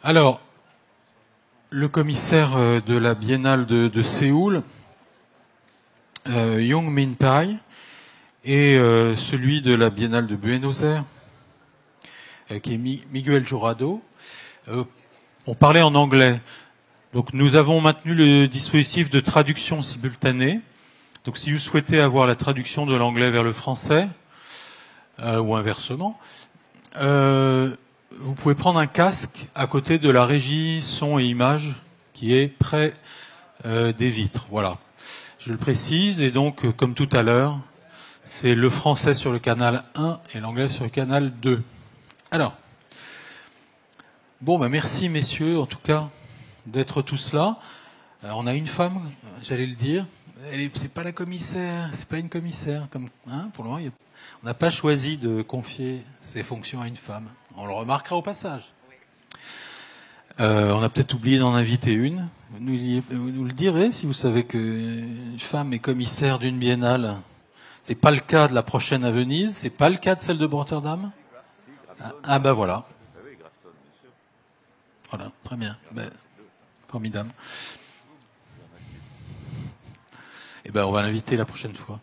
Alors, le commissaire de la Biennale de Séoul, Young Min Pai, et celui de la Biennale de Buenos Aires, qui est Miguel Jurado, ont parlé en anglais. Donc nous avons maintenu le dispositif de traduction simultanée. Donc si vous souhaitez avoir la traduction de l'anglais vers le français, ou inversement, vous pouvez prendre un casque à côté de la régie son et image qui est près des vitres. Voilà. Je le précise, et donc, comme tout à l'heure, c'est le français sur le canal 1 et l'anglais sur le canal 2. Alors, bon, merci messieurs, en tout cas, d'être tous là. Alors, on a une femme, j'allais le dire. C'est pas la commissaire, c'est pas une commissaire. Pour le moment, on n'a pas choisi de confier ces fonctions à une femme. On le remarquera au passage. On a peut-être oublié d'en inviter une. Vous nous le direz si vous savez qu'une femme est commissaire d'une biennale. C'est pas le cas de la prochaine à Venise, c'est pas le cas de celle de Rotterdam. Voilà. Voilà, très bien. Formidable. On va l'inviter la prochaine fois.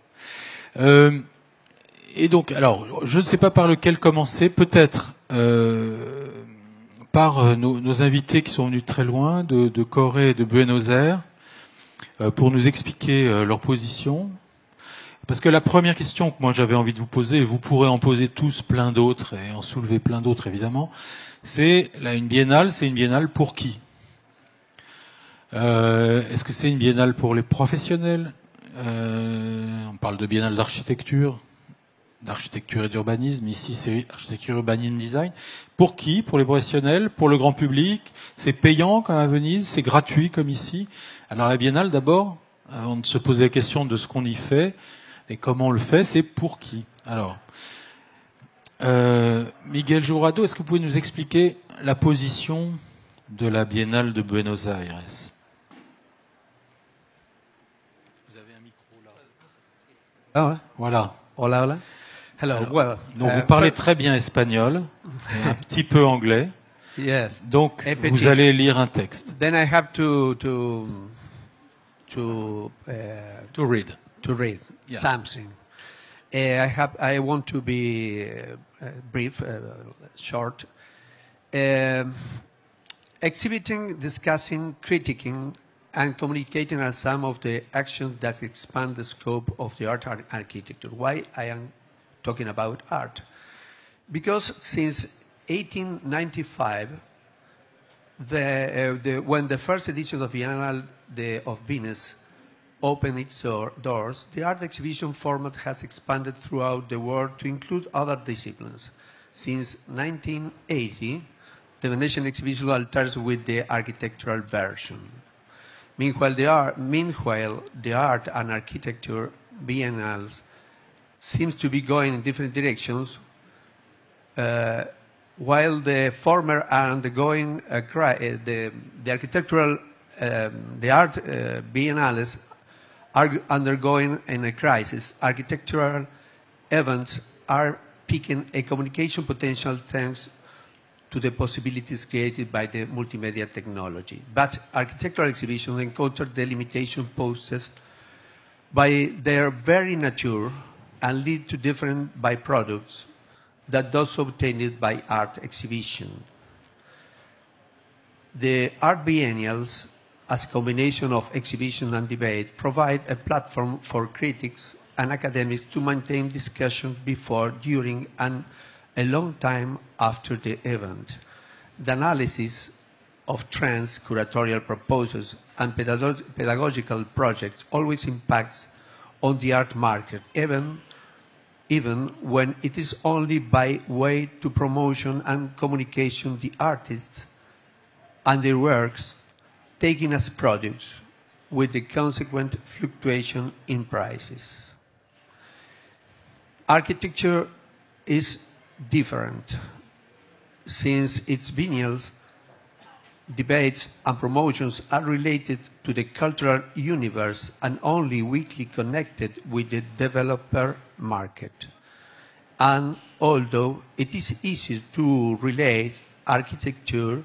Et donc, alors, je ne sais pas par lequel commencer. Peut-être par nos invités qui sont venus très loin, de Corée et de Buenos Aires, pour nous expliquer leur position. Parce que la première question que moi j'avais envie de vous poser, et vous pourrez en poser tous plein d'autres, et en soulever plein d'autres évidemment, c'est une biennale, c'est une biennale pour qui ? Est-ce que c'est une biennale pour les professionnels ? On parle de biennale d'architecture et d'urbanisme. Ici, c'est architecture, urbanisme, design. Pour qui ? Pour les professionnels ? Pour le grand public ? C'est payant comme à Venise ? C'est gratuit comme ici ? Alors la biennale, d'abord, avant de se poser la question de ce qu'on y fait et comment on le fait, c'est pour qui ? Alors, Miguel Jurado, est-ce que vous pouvez nous expliquer la position de la biennale de Buenos Aires ? Vous avez un micro là. Ah, voilà. Hola, hola. Hello. Alors, donc vous parlez très bien espagnol et un petit peu anglais. Yes. Donc vous allez lire un texte. Then I have to read. To read something. I want to be brief, short. Exhibiting, discussing, critiquing, and communicating are some of the actions that expand the scope of the art and architecture. Why I am talking about art? Because since 1895, when the first edition of Biennale of Venice opened its doors, the art exhibition format has expanded throughout the world to include other disciplines. Since 1980, the Venetian exhibition alternates with the architectural version. Meanwhile, the art and architecture biennales seems to be going in different directions, while the former are undergoing the architectural, the art biennales are undergoing in a crisis. Architectural events are peaking a communication potential thanks to the possibilities created by the multimedia technology. But architectural exhibitions encounter the limitation posed by their very nature and lead to different byproducts that those obtained by art exhibition. The art biennials, as a combination of exhibition and debate, provide a platform for critics and academics to maintain discussion before, during, and a long time after the event. The analysis of trends, curatorial proposals, and pedagogical projects always impacts on the art market, even when it is only by way to promotion and communication the artists and their works taken as products, with the consequent fluctuation in prices. Architecture is different, since its biennials, debates, and promotions are related to the cultural universe and only weakly connected with the developer market. And although it is easy to relate architecture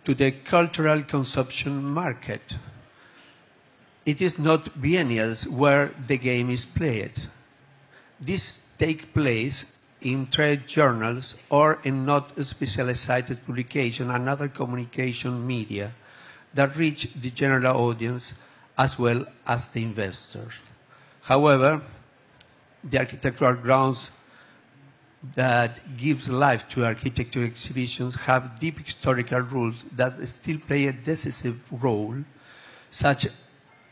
to the cultural consumption market. It is not biennials where the game is played. This takes place in trade journals or in not specialized publication and other communication media that reach the general audience as well as the investors. However, the architectural grounds that gives life to architecture exhibitions have deep historical roots that still play a decisive role, such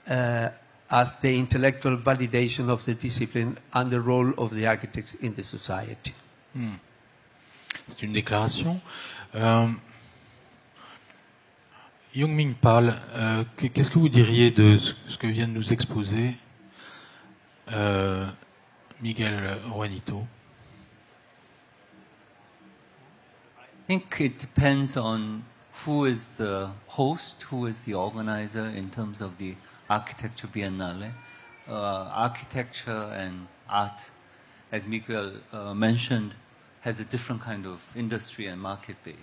as the intellectual validation of the discipline and the role of the architects in the society. C'est une déclaration. Young-Ming Pal, qu'est-ce que vous diriez de ce que vient de nous exposer Miguel Juanito? I think it depends on who is the host, who is the organizer in terms of the Architecture Biennale. Architecture and art, as Miguel mentioned, has a different kind of industry and market base.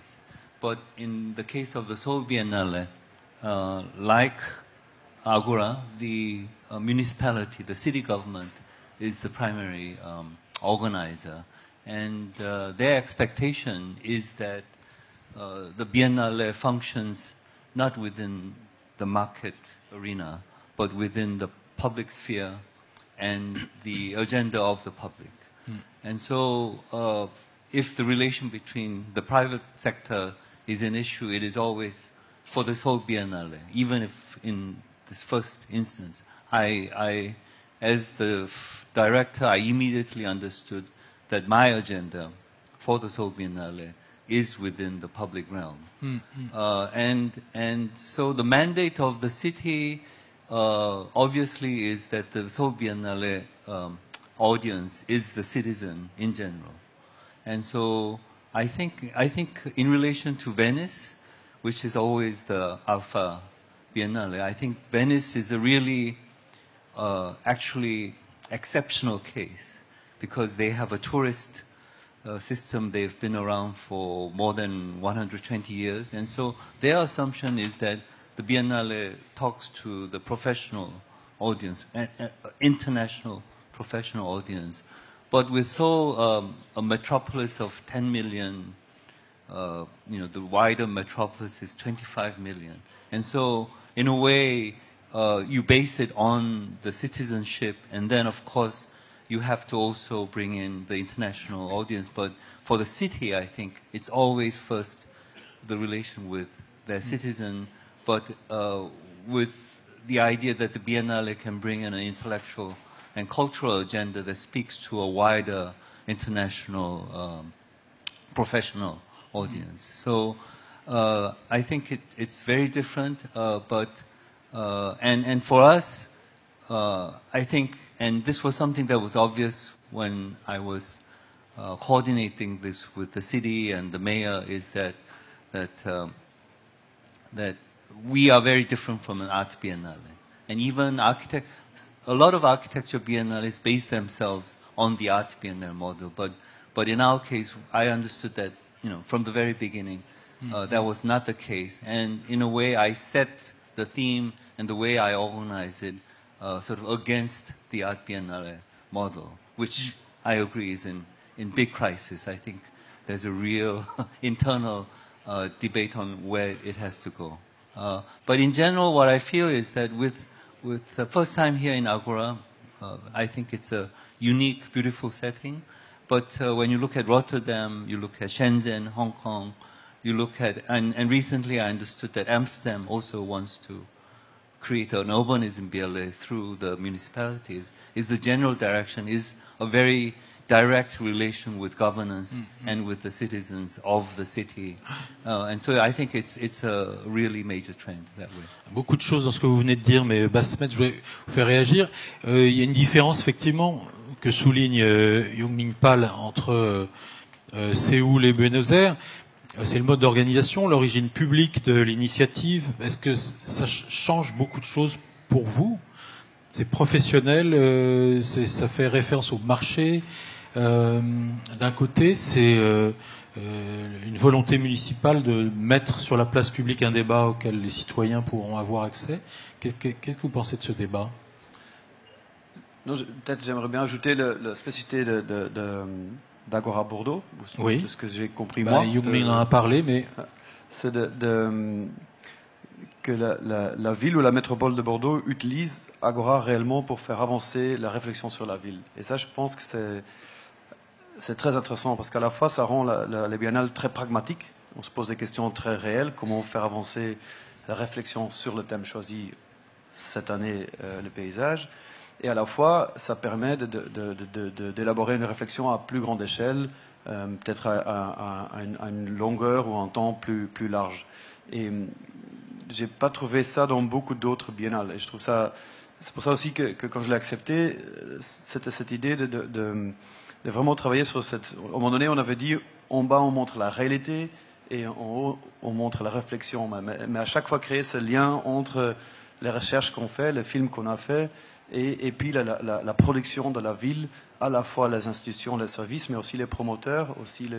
But in the case of the Seoul Biennale, like Agora, the municipality, the city government, is the primary organizer. And their expectation is that the Biennale functions not within the market arena, but within the public sphere and the agenda of the public. And so if the relation between the private sector is an issue, it is always for the Seoul Biennale, even if in this first instance, I as the director, I immediately understood that my agenda for the Seoul Biennale is within the public realm. And so the mandate of the city obviously is that the Seoul Biennale audience is the citizen in general. And so I think in relation to Venice, which is always the Alpha Biennale, I think Venice is a really actually exceptional case, because they have a tourist system. They've been around for more than 120 years. And so their assumption is that the Biennale talks to the professional audience, international professional audience. But with Seoul, a metropolis of 10 million, the wider metropolis is 25 million. And so in a way, you base it on the citizenship, and then of course you have to also bring in the international audience. But for the city, I think it's always first the relation with their citizen, but with the idea that the Biennale can bring in an intellectual and cultural agenda that speaks to a wider international professional audience. So I think it's very different, and for us, I think, and this was something that was obvious when I was coordinating this with the city and the mayor, is that we are very different from an art biennale. And even a lot of architecture biennales base themselves on the art biennale model. But in our case, I understood that, from the very beginning, that was not the case. And in a way, I set the theme and the way I organize it sort of against the art biennale model, which I agree is in big crisis. I think there's a real internal debate on where it has to go. But in general, what I feel is that with the first time here in Agora, I think it's a unique, beautiful setting. But when you look at Rotterdam, you look at Shenzhen, Hong Kong, you look at, and recently I understood that Amsterdam also wants to create an urbanism biennale through the municipalities, is the general direction, is a very direct relation with governance and with the citizens of the city. And so I think it's a really major trend that way. Beaucoup de choses dans ce que vous venez de dire, mais Basmet, je voulais vous faire réagir. Il y a une différence, effectivement, que souligne Young-Ming Pal entre Séoul et Buenos Aires. C'est le mode d'organisation, l'origine publique de l'initiative. Est-ce que ça change beaucoup de choses pour vous? C'est professionnel, ça fait référence au marché, D'un côté, c'est une volonté municipale de mettre sur la place publique un débat auquel les citoyens pourront avoir accès. Qu'est-ce que vous pensez de ce débat? Peut-être j'aimerais bien ajouter la spécificité d'Agora Bordeaux, oui. De ce que j'ai compris moi. Young-Min en a parlé, mais... C'est que la ville ou la métropole de Bordeaux utilise Agora réellement pour faire avancer la réflexion sur la ville. Et ça, je pense que c'est très intéressant, parce qu'à la fois, ça rend les biennales très pragmatiques. On se pose des questions très réelles, comment faire avancer la réflexion sur le thème choisi cette année, le paysage. Et à la fois, ça permet d'élaborer une réflexion à plus grande échelle, peut-être à une longueur ou un temps plus large. Et j'ai pas trouvé ça dans beaucoup d'autres biennales. Et je trouve ça, c'est pour ça aussi que quand je l'ai accepté, c'était cette idée de vraiment travailler sur cette. À un moment donné, on avait dit en bas on montre la réalité et en haut on montre la réflexion. Mais à chaque fois créer ce lien entre les recherches qu'on fait, les films qu'on a fait. Et puis la production de la ville, à la fois les institutions, les services, mais aussi les promoteurs, aussi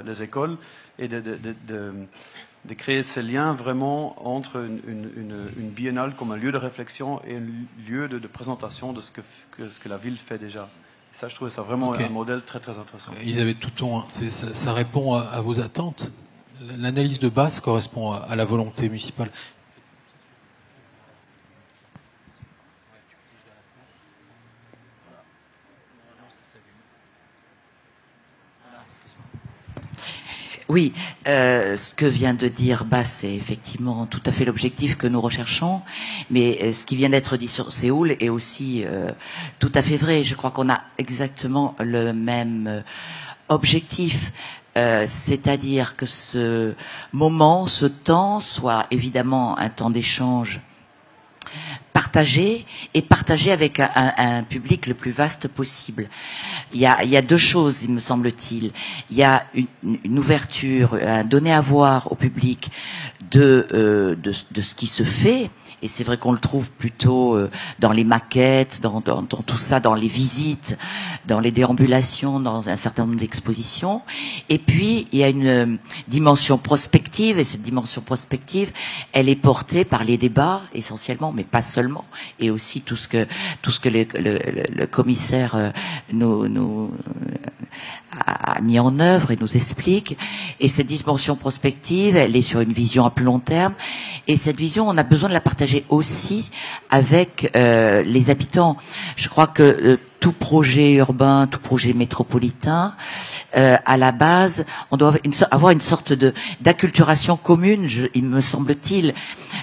les écoles, et de créer ces liens vraiment entre une biennale comme un lieu de réflexion et un lieu de présentation de ce que la ville fait déjà. Et ça, je trouve ça vraiment un modèle très très intéressant. Elisabeth Touton, ça répond à vos attentes. L'analyse de base correspond à la volonté municipale. Oui, ce que vient de dire Bas, c'est effectivement tout à fait l'objectif que nous recherchons, mais ce qui vient d'être dit sur Séoul est aussi tout à fait vrai. Je crois qu'on a exactement le même objectif, c'est-à-dire que ce moment, ce temps, soit évidemment un temps d'échange partagé et partagé avec un public le plus vaste possible. Il y a deux choses, il me semble-t-il. Il y a une ouverture, un donner à voir au public de ce qui se fait, et c'est vrai qu'on le trouve plutôt dans les maquettes, dans tout ça, dans les visites, dans les déambulations, dans un certain nombre d'expositions. Et puis, il y a une dimension prospective, et cette dimension prospective, elle est portée par les débats, essentiellement, mais pas seulement, et aussi tout ce que le commissaire nous a mis en œuvre et nous explique. Et cette dimension prospective, elle est sur une vision à plus long terme, et cette vision, on a besoin de la partager aussi avec les habitants. Je crois que tout projet urbain, tout projet métropolitain, à la base, on doit avoir une sorte d'acculturation commune, il me semble-t-il.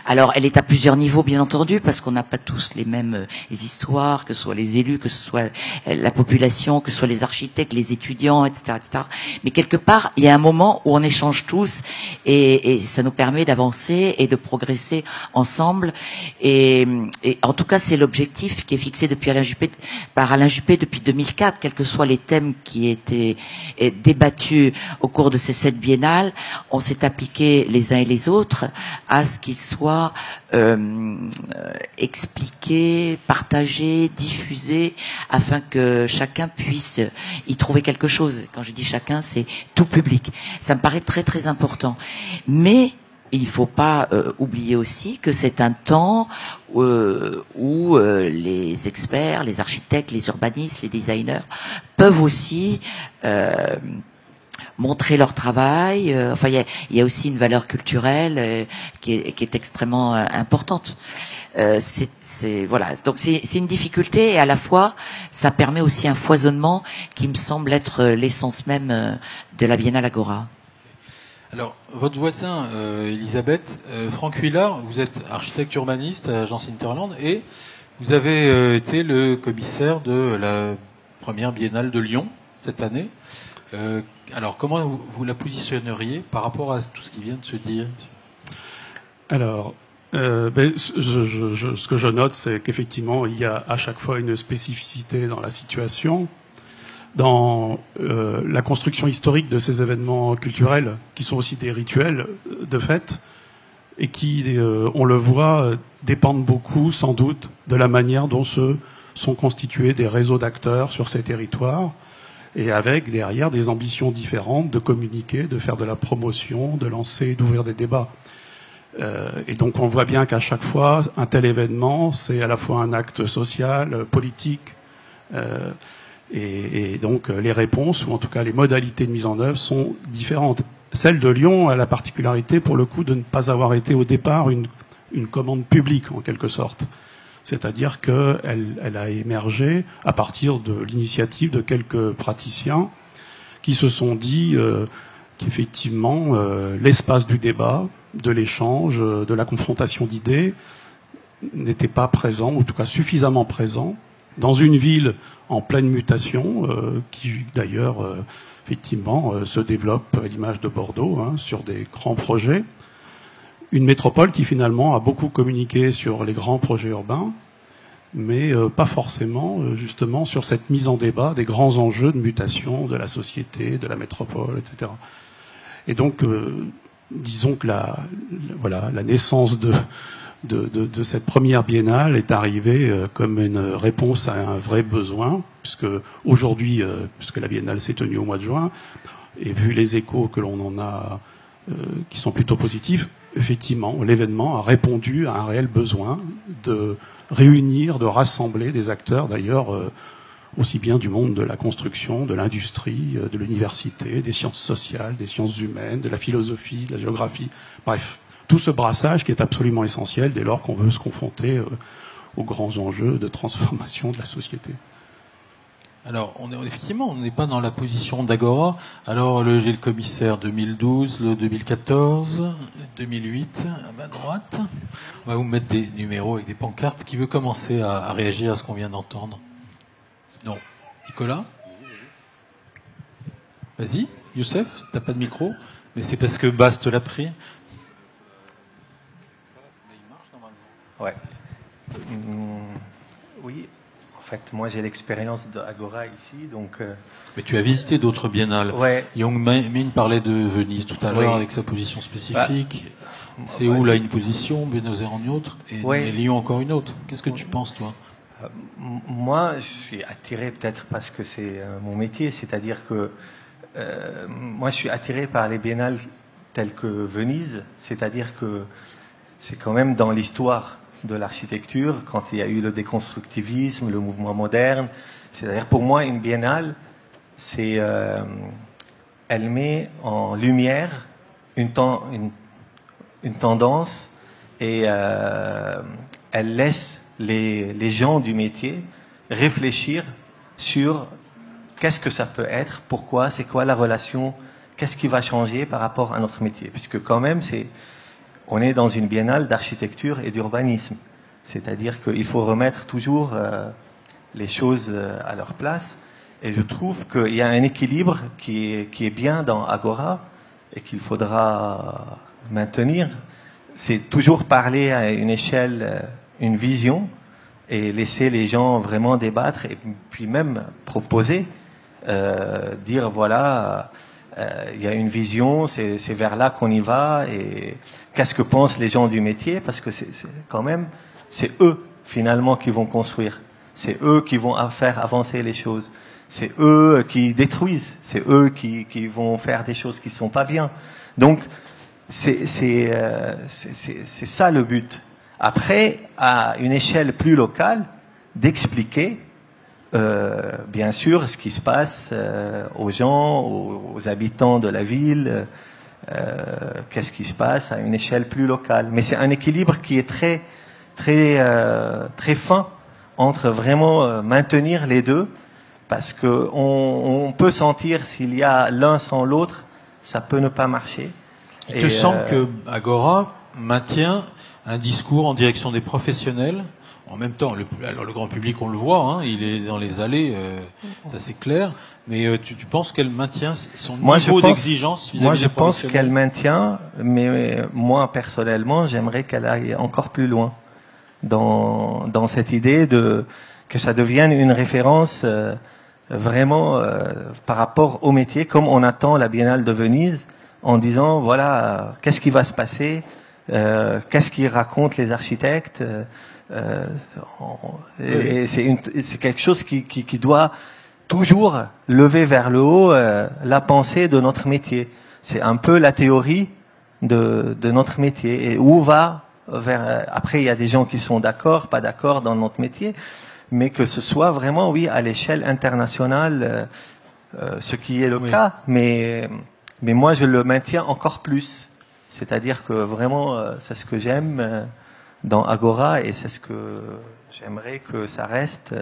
Alors, elle est à plusieurs niveaux, bien entendu, parce qu'on n'a pas tous les mêmes histoires, que ce soit les élus, que ce soit la population, que ce soit les architectes, les étudiants, etc., etc. Mais quelque part, il y a un moment où on échange tous, et ça nous permet d'avancer et de progresser ensemble. Et en tout cas, c'est l'objectif qui est fixé par Alain Juppé depuis 2004, quels que soient les thèmes qui étaient débattus au cours de ces 7 biennales. On s'est appliqué les uns et les autres à ce qu'ils soient expliqués, partagés, diffusés, afin que chacun puisse y trouver quelque chose. Quand je dis chacun, c'est tout public. Ça me paraît très très important. Mais il ne faut pas oublier aussi que c'est un temps où les experts, les architectes, les urbanistes, les designers peuvent aussi montrer leur travail. Enfin, il y a aussi une valeur culturelle qui est extrêmement importante. Voilà. Donc c'est une difficulté, et à la fois ça permet aussi un foisonnement qui me semble être l'essence même de la Biennale Agora. Alors, votre voisin, Elisabeth, Franck Huillard, vous êtes architecte urbaniste à Agence Interland, et vous avez été le commissaire de la première biennale de Lyon cette année. Alors, comment vous la positionneriez par rapport à tout ce qui vient de se dire? Alors, ce que je note, c'est qu'effectivement, il y a à chaque fois une spécificité dans la situation, dans la construction historique de ces événements culturels, qui sont aussi des rituels de fête, et qui, on le voit, dépendent beaucoup, sans doute, de la manière dont se sont constitués des réseaux d'acteurs sur ces territoires, et avec derrière des ambitions différentes de communiquer, de faire de la promotion, de lancer, d'ouvrir des débats. Et donc on voit bien qu'à chaque fois, un tel événement, c'est à la fois un acte social, politique, et donc les réponses, ou en tout cas les modalités de mise en œuvre, sont différentes. Celle de Lyon a la particularité, pour le coup, de ne pas avoir été au départ une commande publique, en quelque sorte. C'est-à-dire qu'elle a émergé à partir de l'initiative de quelques praticiens qui se sont dit qu'effectivement, l'espace du débat, de l'échange, de la confrontation d'idées, n'était pas présent, ou en tout cas suffisamment présent, dans une ville en pleine mutation, qui d'ailleurs, effectivement, se développe à l'image de Bordeaux, hein, sur des grands projets. Une métropole qui finalement a beaucoup communiqué sur les grands projets urbains, mais pas forcément justement sur cette mise en débat des grands enjeux de mutation de la société, de la métropole, etc. Et donc, disons que la naissance de cette première biennale est arrivée comme une réponse à un vrai besoin, puisque aujourd'hui, puisque la biennale s'est tenue au mois de juin, et vu les échos que l'on en a, qui sont plutôt positifs, effectivement, l'événement a répondu à un réel besoin de réunir, de rassembler des acteurs, d'ailleurs, aussi bien du monde de la construction, de l'industrie, de l'université, des sciences sociales, des sciences humaines, de la philosophie, de la géographie, bref, tout ce brassage qui est absolument essentiel dès lors qu'on veut se confronter aux grands enjeux de transformation de la société. Alors, effectivement, on n'est pas dans la position d'Agora. Alors, j'ai le commissaire 2012, le 2014, 2008, à ma droite. On va vous mettre des numéros avec des pancartes. Qui veut commencer à réagir à ce qu'on vient d'entendre? Non. Nicolas? Vas-y, Youssef, t'as pas de micro? Mais c'est parce que Bast l'a pris. Ouais. Oui. En fait, moi j'ai l'expérience d'Agora ici, donc. Mais tu as visité d'autres biennales. Ouais. Young Min parlait de Venise tout à l'heure, Oui. avec sa position spécifique. Séoul a une position, Buenos Aires une autre, et Lyon encore une autre. Qu'est-ce que tu penses, toi? Moi, je suis attiré peut-être parce que c'est mon métier, c'est-à-dire que moi je suis attiré par les biennales telles que Venise, c'est-à-dire que c'est quand même dans l'histoire de l'architecture, quand il y a eu le déconstructivisme, le mouvement moderne. C'est-à-dire pour moi, une biennale, elle met en lumière une tendance et elle laisse les gens du métier réfléchir sur qu'est-ce que ça peut être, pourquoi, c'est quoi la relation, qu'est-ce qui va changer par rapport à notre métier. Puisque quand même, on est dans une biennale d'architecture et d'urbanisme. C'est-à-dire qu'il faut remettre toujours les choses à leur place. Et je trouve qu'il y a un équilibre qui est bien dans Agora et qu'il faudra maintenir. C'est toujours parler à une échelle, une vision, et laisser les gens vraiment débattre et puis même proposer, dire voilà, il y a une vision, c'est vers là qu'on y va, et qu'est-ce que pensent les gens du métier, parce que c'est eux finalement qui vont construire, c'est eux qui vont faire avancer les choses, c'est eux qui détruisent, c'est eux qui vont faire des choses qui sont pas bien. Donc c'est ça le but. Après, à une échelle plus locale, d'expliquer bien sûr ce qui se passe aux gens, aux habitants de la ville, qu'est-ce qui se passe à une échelle plus locale. Mais c'est un équilibre qui est très fin entre vraiment maintenir les deux, parce que on peut sentir s'il y a l'un sans l'autre, ça peut ne pas marcher. Il te semble que Agora maintient un discours en direction des professionnels. En même temps, le grand public, on le voit, hein, il est dans les allées, ça c'est clair. Mais tu penses qu'elle maintient son niveau d'exigence vis-à-vis des professionnels? Moi, je pense qu'elle maintient, mais moi personnellement, j'aimerais qu'elle aille encore plus loin dans cette idée que ça devienne une référence vraiment par rapport au métier, comme on attend la Biennale de Venise, en disant voilà, qu'est-ce qui va se passer, qu'est-ce qu'ils racontent les architectes, Et c'est quelque chose qui doit toujours lever vers le haut la pensée de notre métier. C'est un peu la théorie de notre métier. Et où va vers... Après, il y a des gens qui sont d'accord, pas d'accord dans notre métier, mais que ce soit vraiment, oui, à l'échelle internationale, ce qui est le cas. Mais moi, je le maintiens encore plus. C'est-à-dire que vraiment, c'est ce que j'aime dans Agora, et c'est ce que j'aimerais que ça reste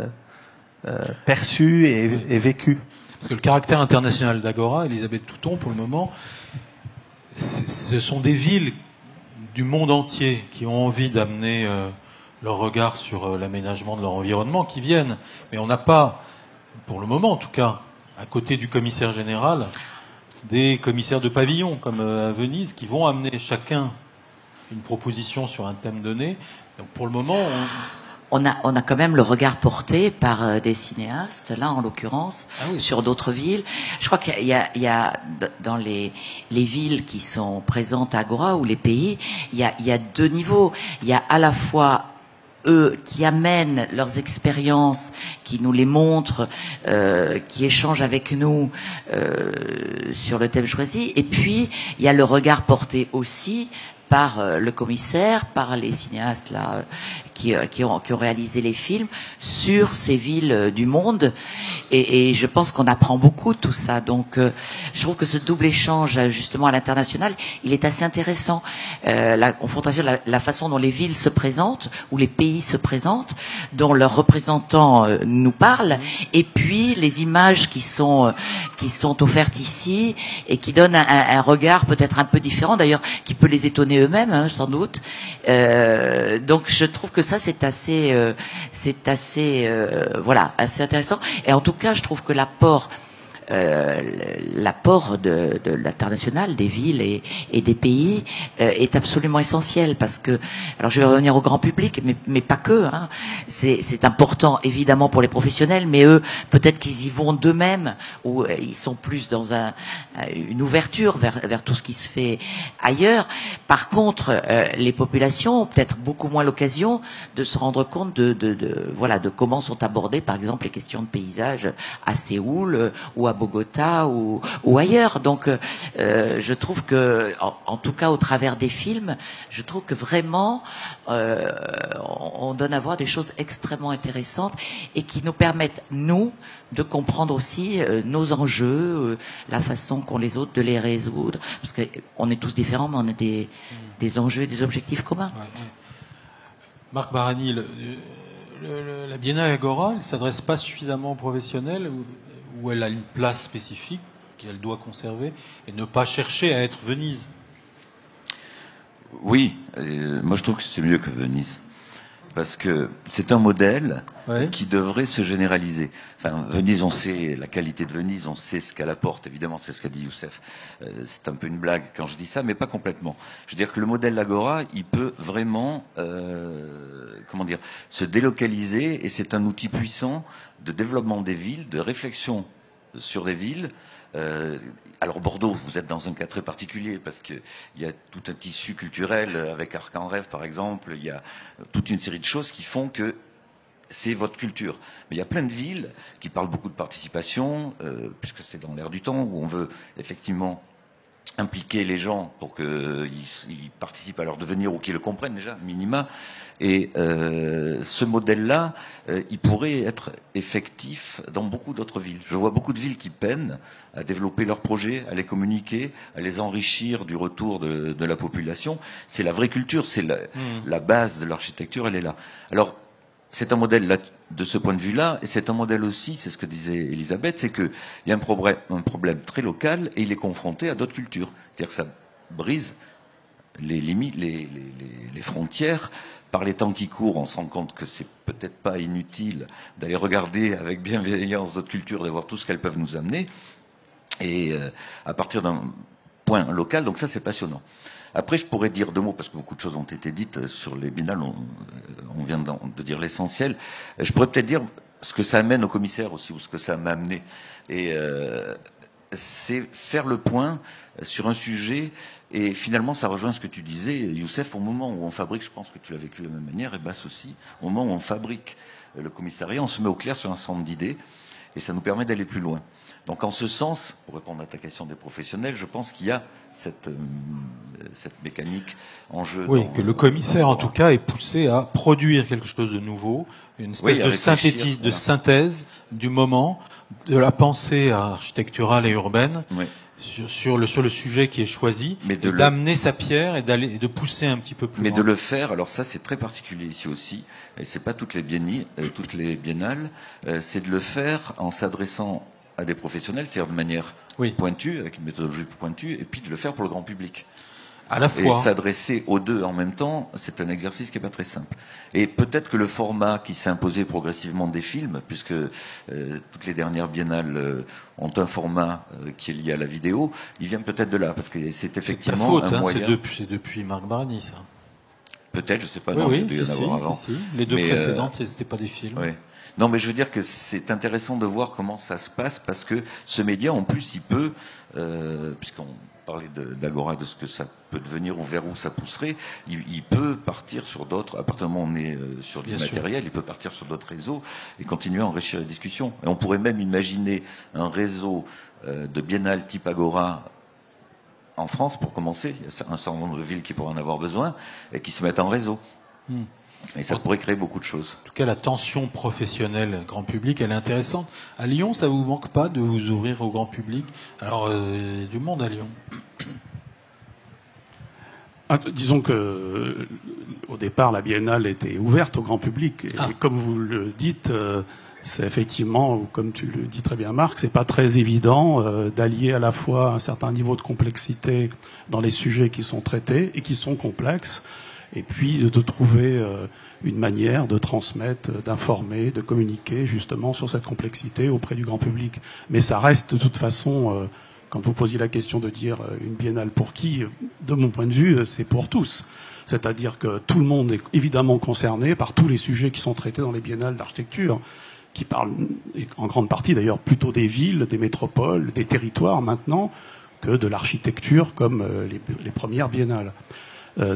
perçu et vécu. Parce que le caractère international d'Agora, Elisabeth Touton, pour le moment, ce sont des villes du monde entier qui ont envie d'amener leur regard sur l'aménagement de leur environnement, qui viennent. Mais on n'a pas, pour le moment en tout cas, à côté du commissaire général, des commissaires de pavillon, comme à Venise, qui vont amener chacun une proposition sur un thème donné. Donc pour le moment, on a quand même le regard porté par des cinéastes, là en l'occurrence, sur d'autres villes. Je crois qu'il y a dans les villes qui sont présentes à Agora, ou les pays, il y a deux niveaux. Il y a à la fois eux qui amènent leurs expériences, qui nous les montrent, qui échangent avec nous sur le thème choisi, et puis il y a le regard porté aussi par le commissaire, par les cinéastes là qui ont réalisé les films sur ces villes du monde, et je pense qu'on apprend beaucoup de tout ça. Donc je trouve que ce double échange justement à l'international, il est assez intéressant. La confrontation, la façon dont les villes se présentent, ou les pays se présentent, dont leurs représentants nous parlent, et puis les images qui sont offertes ici et qui donnent un regard peut-être un peu différent, d'ailleurs qui peut les étonner eux-mêmes, hein, sans doute. Donc je trouve que ça c'est assez voilà, assez intéressant. Et en tout cas, je trouve que l'apport de l'international, des villes et des pays est absolument essentiel, parce que, alors je vais revenir au grand public, mais pas que, hein. C'est important évidemment pour les professionnels, mais eux, peut-être qu'ils y vont d'eux-mêmes, ou ils sont plus dans une ouverture vers tout ce qui se fait ailleurs. Par contre, les populations ont peut-être beaucoup moins l'occasion de se rendre compte de comment sont abordées par exemple les questions de paysage à Séoul ou à Bogota ou ailleurs. Donc je trouve que, en tout cas au travers des films, je trouve que vraiment on donne à voir des choses extrêmement intéressantes et qui nous permettent, nous, de comprendre aussi nos enjeux, la façon qu'ont les autres de les résoudre, parce qu'on est tous différents, mais on a des enjeux et des objectifs communs. Ouais. Marc Barani, la Biennale Agora, elle ne s'adresse pas suffisamment aux professionnels, où elle a une place spécifique qu'elle doit conserver et ne pas chercher à être Venise. Oui, moi je trouve que c'est mieux que Venise, parce que c'est un modèle qui devrait se généraliser. Enfin, Venise, on sait la qualité de Venise, on sait ce qu'elle apporte, évidemment, c'est ce qu'a dit Youssef. C'est un peu une blague quand je dis ça, mais pas complètement. Je veux dire que le modèle Agora, il peut vraiment, se délocaliser, et c'est un outil puissant de développement des villes, de réflexion sur des villes. Alors Bordeaux, vous êtes dans un cas très particulier, parce qu'il y a tout un tissu culturel avec Arc en Rêve par exemple, il y a toute une série de choses qui font que c'est votre culture. Mais il y a plein de villes qui parlent beaucoup de participation, puisque c'est dans l'air du temps, où on veut effectivement impliquer les gens pour qu'ils participent à leur devenir, ou qu'ils le comprennent déjà, minima. Et ce modèle-là, il pourrait être effectif dans beaucoup d'autres villes. Je vois beaucoup de villes qui peinent à développer leurs projets, à les communiquer, à les enrichir du retour de la population. C'est la vraie culture, c'est la base de l'architecture, elle est là. Alors, c'est un modèle là, de ce point de vue-là, et c'est un modèle aussi, c'est ce que disait Elisabeth, c'est qu'il y a un problème très local, et il est confronté à d'autres cultures. C'est-à-dire que ça brise les limites, les frontières. Par les temps qui courent, on se rend compte que c'est peut-être pas inutile d'aller regarder avec bienveillance d'autres cultures, de voir tout ce qu'elles peuvent nous amener, et à partir d'un point local, donc ça c'est passionnant. Après, je pourrais dire deux mots, parce que beaucoup de choses ont été dites sur les biennales, on vient de dire l'essentiel. Je pourrais peut-être dire ce que ça amène au commissaire aussi, ou ce que ça m'a amené. Et c'est faire le point sur un sujet, et finalement ça rejoint ce que tu disais, Youssef, au moment où on fabrique, je pense que tu l'as vécu de la même manière, et Bass aussi, au moment où on fabrique le commissariat, on se met au clair sur un ensemble d'idées, et ça nous permet d'aller plus loin. Donc en ce sens, pour répondre à ta question des professionnels, je pense qu'il y a cette mécanique en jeu. Oui, que le commissaire en tout cas est poussé à produire quelque chose de nouveau, une espèce de synthétisme, de synthèse du moment, de la pensée architecturale et urbaine, sur le sujet qui est choisi, d'amener sa pierre et de pousser un petit peu plus loin. Mais de le faire, alors ça c'est très particulier ici aussi, et c'est pas toutes les biennales, c'est de le faire en s'adressant à des professionnels, c'est-à-dire de manière pointue, avec une méthodologie pointue, et puis de le faire pour le grand public. À la fois. Et s'adresser aux deux en même temps, c'est un exercice qui n'est pas très simple. Et peut-être que le format qui s'est imposé progressivement des films, puisque toutes les dernières biennales ont un format qui est lié à la vidéo, il vient peut-être de là, parce que c'est effectivement un moyen... C'est depuis Marc Barani, ça. Peut-être, je ne sais pas, il doit y en avoir avant. Si. Les deux précédentes, c'était pas des films. Oui. Non, mais je veux dire que c'est intéressant de voir comment ça se passe, parce que ce média, en plus, il peut, puisqu'on parlait d'Agora, de ce que ça peut devenir ou vers où ça pousserait, il peut partir sur d'autres, à partir du moment où on est sur du matériel, il peut partir sur d'autres réseaux et continuer à enrichir la discussion. Et on pourrait même imaginer un réseau de biennale type Agora en France, pour commencer. Il y a un certain nombre de villes qui pourraient en avoir besoin et qui se mettent en réseau. Et ça pourrait créer beaucoup de choses. En tout cas, la tension professionnelle grand public, elle est intéressante. À Lyon, ça vous manque pas de vous ouvrir au grand public? Alors, il y a du monde à Lyon. Disons que au départ, la Biennale était ouverte au grand public. Et comme vous le dites, c'est effectivement, comme tu le dis très bien, Marc, c'est pas très évident d'allier à la fois un certain niveau de complexité dans les sujets qui sont traités et qui sont complexes, et puis de trouver une manière de transmettre, d'informer, de communiquer justement sur cette complexité auprès du grand public. Mais ça reste de toute façon, quand vous posiez la question de dire une biennale pour qui, de mon point de vue, c'est pour tous. C'est-à-dire que tout le monde est évidemment concerné par tous les sujets qui sont traités dans les biennales d'architecture, qui parlent en grande partie d'ailleurs plutôt des villes, des métropoles, des territoires maintenant, que de l'architecture comme les premières biennales.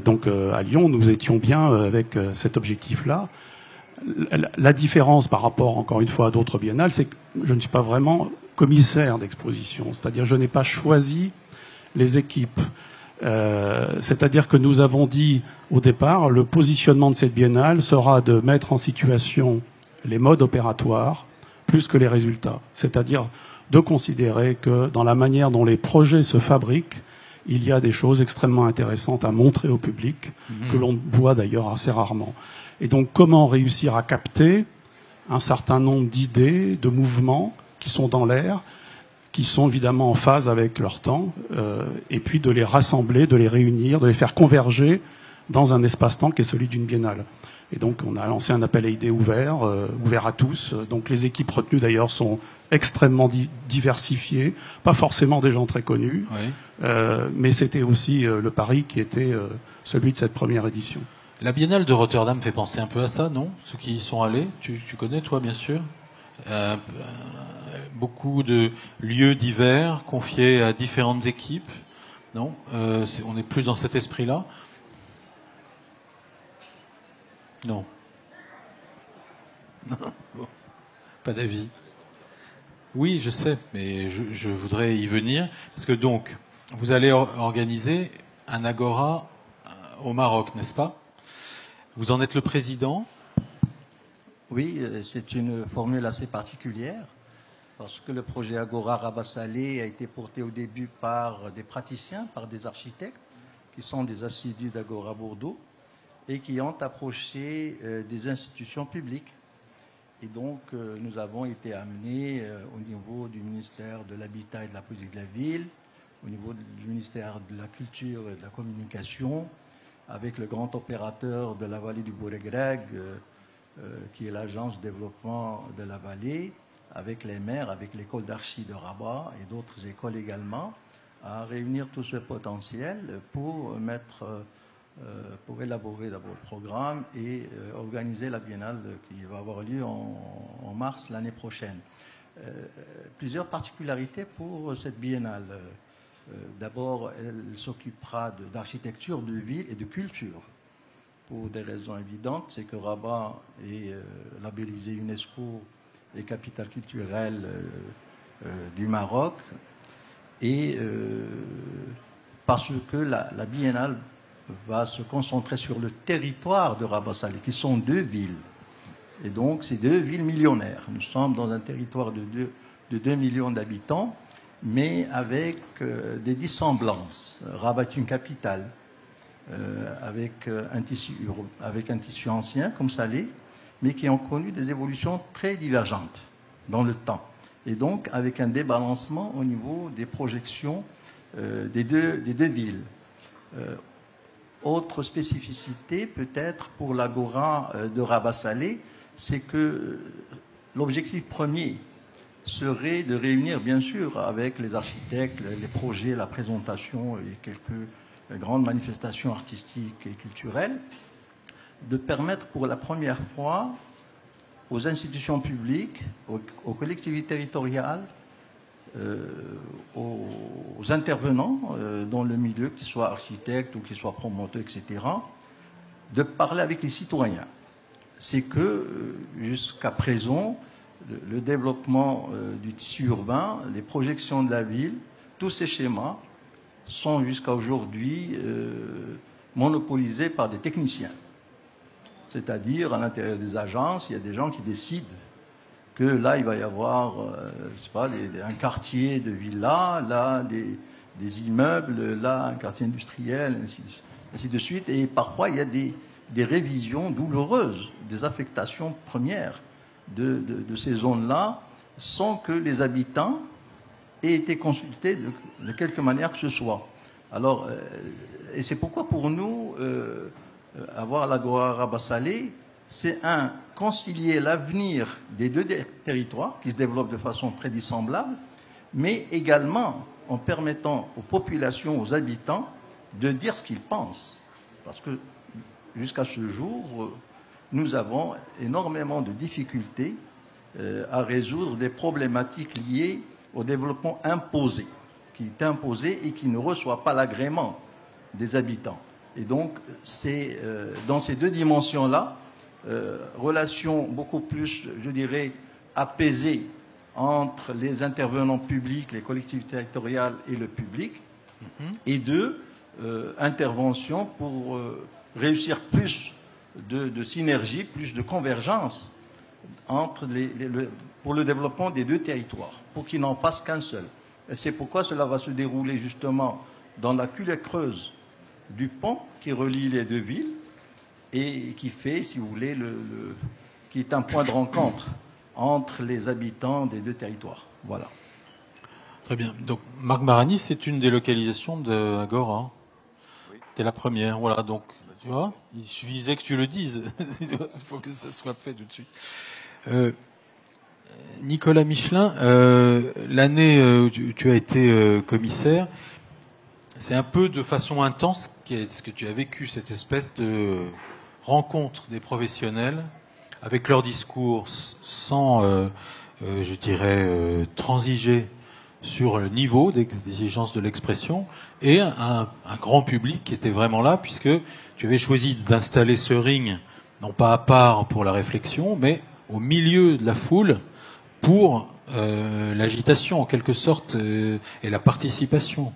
Donc à Lyon, nous étions bien avec cet objectif-là. La différence par rapport, encore une fois, à d'autres biennales, c'est que je ne suis pas vraiment commissaire d'exposition. C'est-à-dire je n'ai pas choisi les équipes. C'est-à-dire que nous avons dit au départ, le positionnement de cette biennale sera de mettre en situation les modes opératoires plus que les résultats. C'est-à-dire de considérer que dans la manière dont les projets se fabriquent, il y a des choses extrêmement intéressantes à montrer au public, que l'on voit d'ailleurs assez rarement. Et donc, comment réussir à capter un certain nombre d'idées, de mouvements qui sont dans l'air, qui sont évidemment en phase avec leur temps, et puis de les rassembler, de les réunir, de les faire converger dans un espace-temps qui est celui d'une biennale. Et donc, on a lancé un appel à idées ouvert à tous. Donc, les équipes retenues, d'ailleurs, sont extrêmement diversifiées, pas forcément des gens très connus, mais c'était aussi le pari qui était celui de cette première édition. La Biennale de Rotterdam fait penser un peu à ça, non? Ceux qui y sont allés, tu connais, toi, bien sûr. Beaucoup de lieux divers confiés à différentes équipes, non? On est plus dans cet esprit-là? Non. Non. Bon. Pas d'avis. Oui, je sais, mais je voudrais y venir. Parce que donc, vous allez organiser un Agora au Maroc, n'est-ce pas? Vous en êtes le président? Oui, c'est une formule assez particulière, parce que le projet Agora Rabat Salé a été porté au début par des praticiens, par des architectes, qui sont des assidus d'Agora Bordeaux, et qui ont approché des institutions publiques. Et donc, nous avons été amenés au niveau du ministère de l'Habitat et de la Politique de la Ville, au niveau du ministère de la Culture et de la Communication, avec le grand opérateur de la vallée du Bouregreg, qui est l'agence de développement de la vallée, avec les maires, avec l'école d'archi de Rabat et d'autres écoles également, à réunir tout ce potentiel pour élaborer d'abord le programme et organiser la biennale qui va avoir lieu en mars l'année prochaine. plusieurs particularités pour cette biennale. D'abord, elle s'occupera d'architecture, de ville et de culture. Pour des raisons évidentes, c'est que Rabat est labellisé UNESCO et capitale culturelle du Maroc, et parce que la biennale va se concentrer sur le territoire de Rabat Salé, qui sont 2 villes. Et donc, c'est 2 villes millionnaires. Nous sommes dans un territoire de 2 millions d'habitants, mais avec des dissemblances. Rabat est une capitale, avec un tissu ancien, comme Salé, mais qui ont connu des évolutions très divergentes dans le temps. Et donc, avec un débalancement au niveau des projections des deux villes. Autre spécificité, peut-être, pour l'Agora de Rabat Salé, c'est que l'objectif premier serait de réunir, bien sûr, avec les architectes, les projets, la présentation et quelques grandes manifestations artistiques et culturelles, de permettre pour la première fois aux institutions publiques, aux collectivités territoriales, aux intervenants dans le milieu, qu'ils soient architectes ou qu'ils soient promoteurs, etc., de parler avec les citoyens. C'est que jusqu'à présent, le développement du tissu urbain, les projections de la ville, tous ces schémas sont jusqu'à aujourd'hui monopolisés par des techniciens. C'est-à-dire, à l'intérieur des agences, il y a des gens qui décident que là, il va y avoir un quartier de villas, là, des immeubles, là, un quartier industriel, ainsi de suite. Et parfois, il y a des révisions douloureuses, des affectations premières de ces zones-là, sans que les habitants aient été consultés de quelque manière que ce soit. Alors, et c'est pourquoi pour nous, avoir l'Agora Rabat Salé, c'est concilier l'avenir des 2 territoires qui se développent de façon très dissemblable, mais également en permettant aux populations, aux habitants, de dire ce qu'ils pensent. Parce que jusqu'à ce jour, nous avons énormément de difficultés à résoudre des problématiques liées au développement imposé, qui est imposé et qui ne reçoit pas l'agrément des habitants. Et donc, c'est dans ces 2 dimensions-là, relation beaucoup plus, je dirais, apaisée entre les intervenants publics, les collectivités territoriales et le public, et 2, intervention pour réussir plus de synergie, plus de convergence entre pour le développement des 2 territoires, pour qu'ils n'en fassent qu'un seul. Et c'est pourquoi cela va se dérouler justement dans la culée creuse du pont qui relie les 2 villes et qui fait, si vous voulez, qui est un point de rencontre entre les habitants des 2 territoires. Voilà. Très bien. Donc, Marc Marani, c'est une des localisations de Agora. Oui. C'était la première. Voilà. Donc, tu vois, il suffisait que tu le dises. Il faut que ça soit fait tout de suite. Nicolas Michelin, l'année où tu as été commissaire, c'est un peu de façon intense ce que tu as vécu, cette espèce de rencontre des professionnels avec leur discours sans, je dirais, transiger sur le niveau d'exigence de l'expression, et un grand public qui était vraiment là, puisque tu avais choisi d'installer ce ring, non pas à part pour la réflexion, mais au milieu de la foule pour l'agitation en quelque sorte et la participation.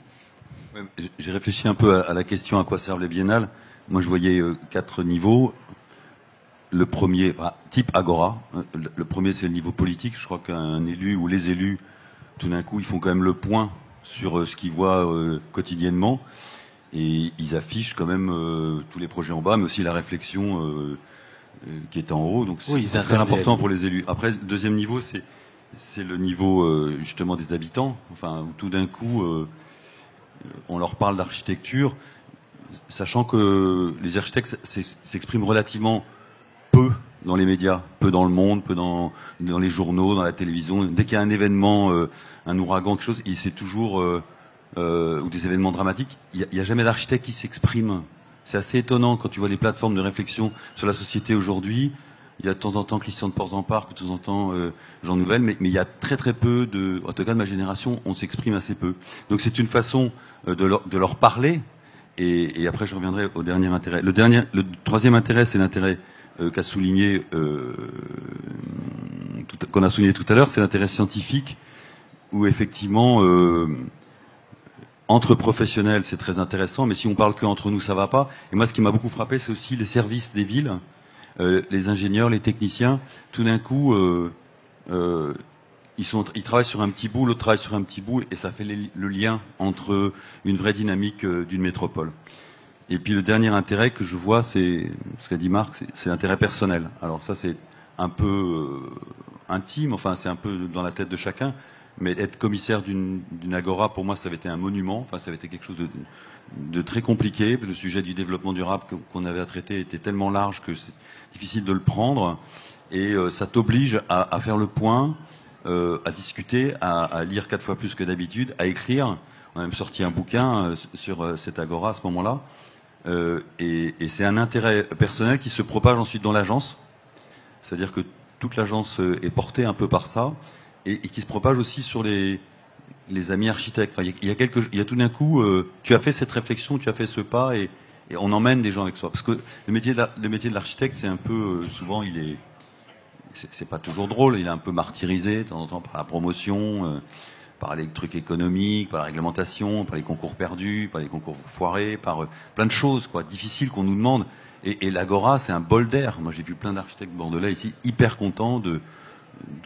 J'ai réfléchi un peu à la question à quoi servent les biennales. Moi, je voyais 4 niveaux. Le premier, type Agora. Le premier, c'est le niveau politique. Je crois qu'un élu ou les élus, tout d'un coup, ils font quand même le point sur ce qu'ils voient quotidiennement. Et ils affichent quand même tous les projets en bas, mais aussi la réflexion qui est en haut. Donc, c'est très important pour les élus. Après, le deuxième niveau, c'est le niveau justement des habitants. Enfin, où tout d'un coup, on leur parle d'architecture, sachant que les architectes s'expriment relativement peu dans les médias, peu dans le monde, peu dans les journaux, dans la télévision. Dès qu'il y a un événement, un ouragan, quelque chose, c'est toujours ou des événements dramatiques, il n'y a jamais d'architecte qui s'exprime. C'est assez étonnant quand tu vois des plateformes de réflexion sur la société aujourd'hui. Il y a de temps en temps Christian de Porzampar, de temps en temps Jean Nouvel, mais il y a très très peu en tout cas de ma génération, on s'exprime assez peu. Donc c'est une façon de leur parler, et après je reviendrai au dernier intérêt. Le troisième intérêt, c'est l'intérêt qu'on a souligné tout à l'heure, c'est l'intérêt scientifique, où effectivement entre professionnels c'est très intéressant, mais si on parle qu'entre nous ça va pas. Et moi ce qui m'a beaucoup frappé, c'est aussi les services des villes, les ingénieurs, les techniciens, tout d'un coup ils travaillent sur un petit bout, l'autre travaille sur un petit bout, et ça fait le lien entre une vraie dynamique d'une métropole. Et puis le dernier intérêt que je vois, c'est ce qu'a dit Marc, c'est l'intérêt personnel. Alors ça c'est un peu intime, enfin c'est un peu dans la tête de chacun, mais être commissaire d'une agora, pour moi ça avait été un monument, enfin ça avait été quelque chose de très compliqué. Le sujet du développement durable qu'on avait à traiter était tellement large que c'est difficile de le prendre, et ça t'oblige à faire le point, à discuter, à lire 4 fois plus que d'habitude, à écrire. On a même sorti un bouquin sur cette agora à ce moment-là. Et c'est un intérêt personnel qui se propage ensuite dans l'agence, c'est-à-dire que toute l'agence est portée un peu par ça, et qui se propage aussi sur les amis architectes. Enfin, il y a tout d'un coup, tu as fait cette réflexion, tu as fait ce pas, et on emmène des gens avec soi. Parce que le métier de l'architecte, c'est un peu, souvent, c'est pas toujours drôle, il est un peu martyrisé de temps en temps par la promotion, par les trucs économiques, par la réglementation, par les concours perdus, par les concours foirés, par plein de choses difficiles qu'on nous demande. Et l'agora, c'est un bol d'air. Moi, j'ai vu plein d'architectes bordelais ici hyper contents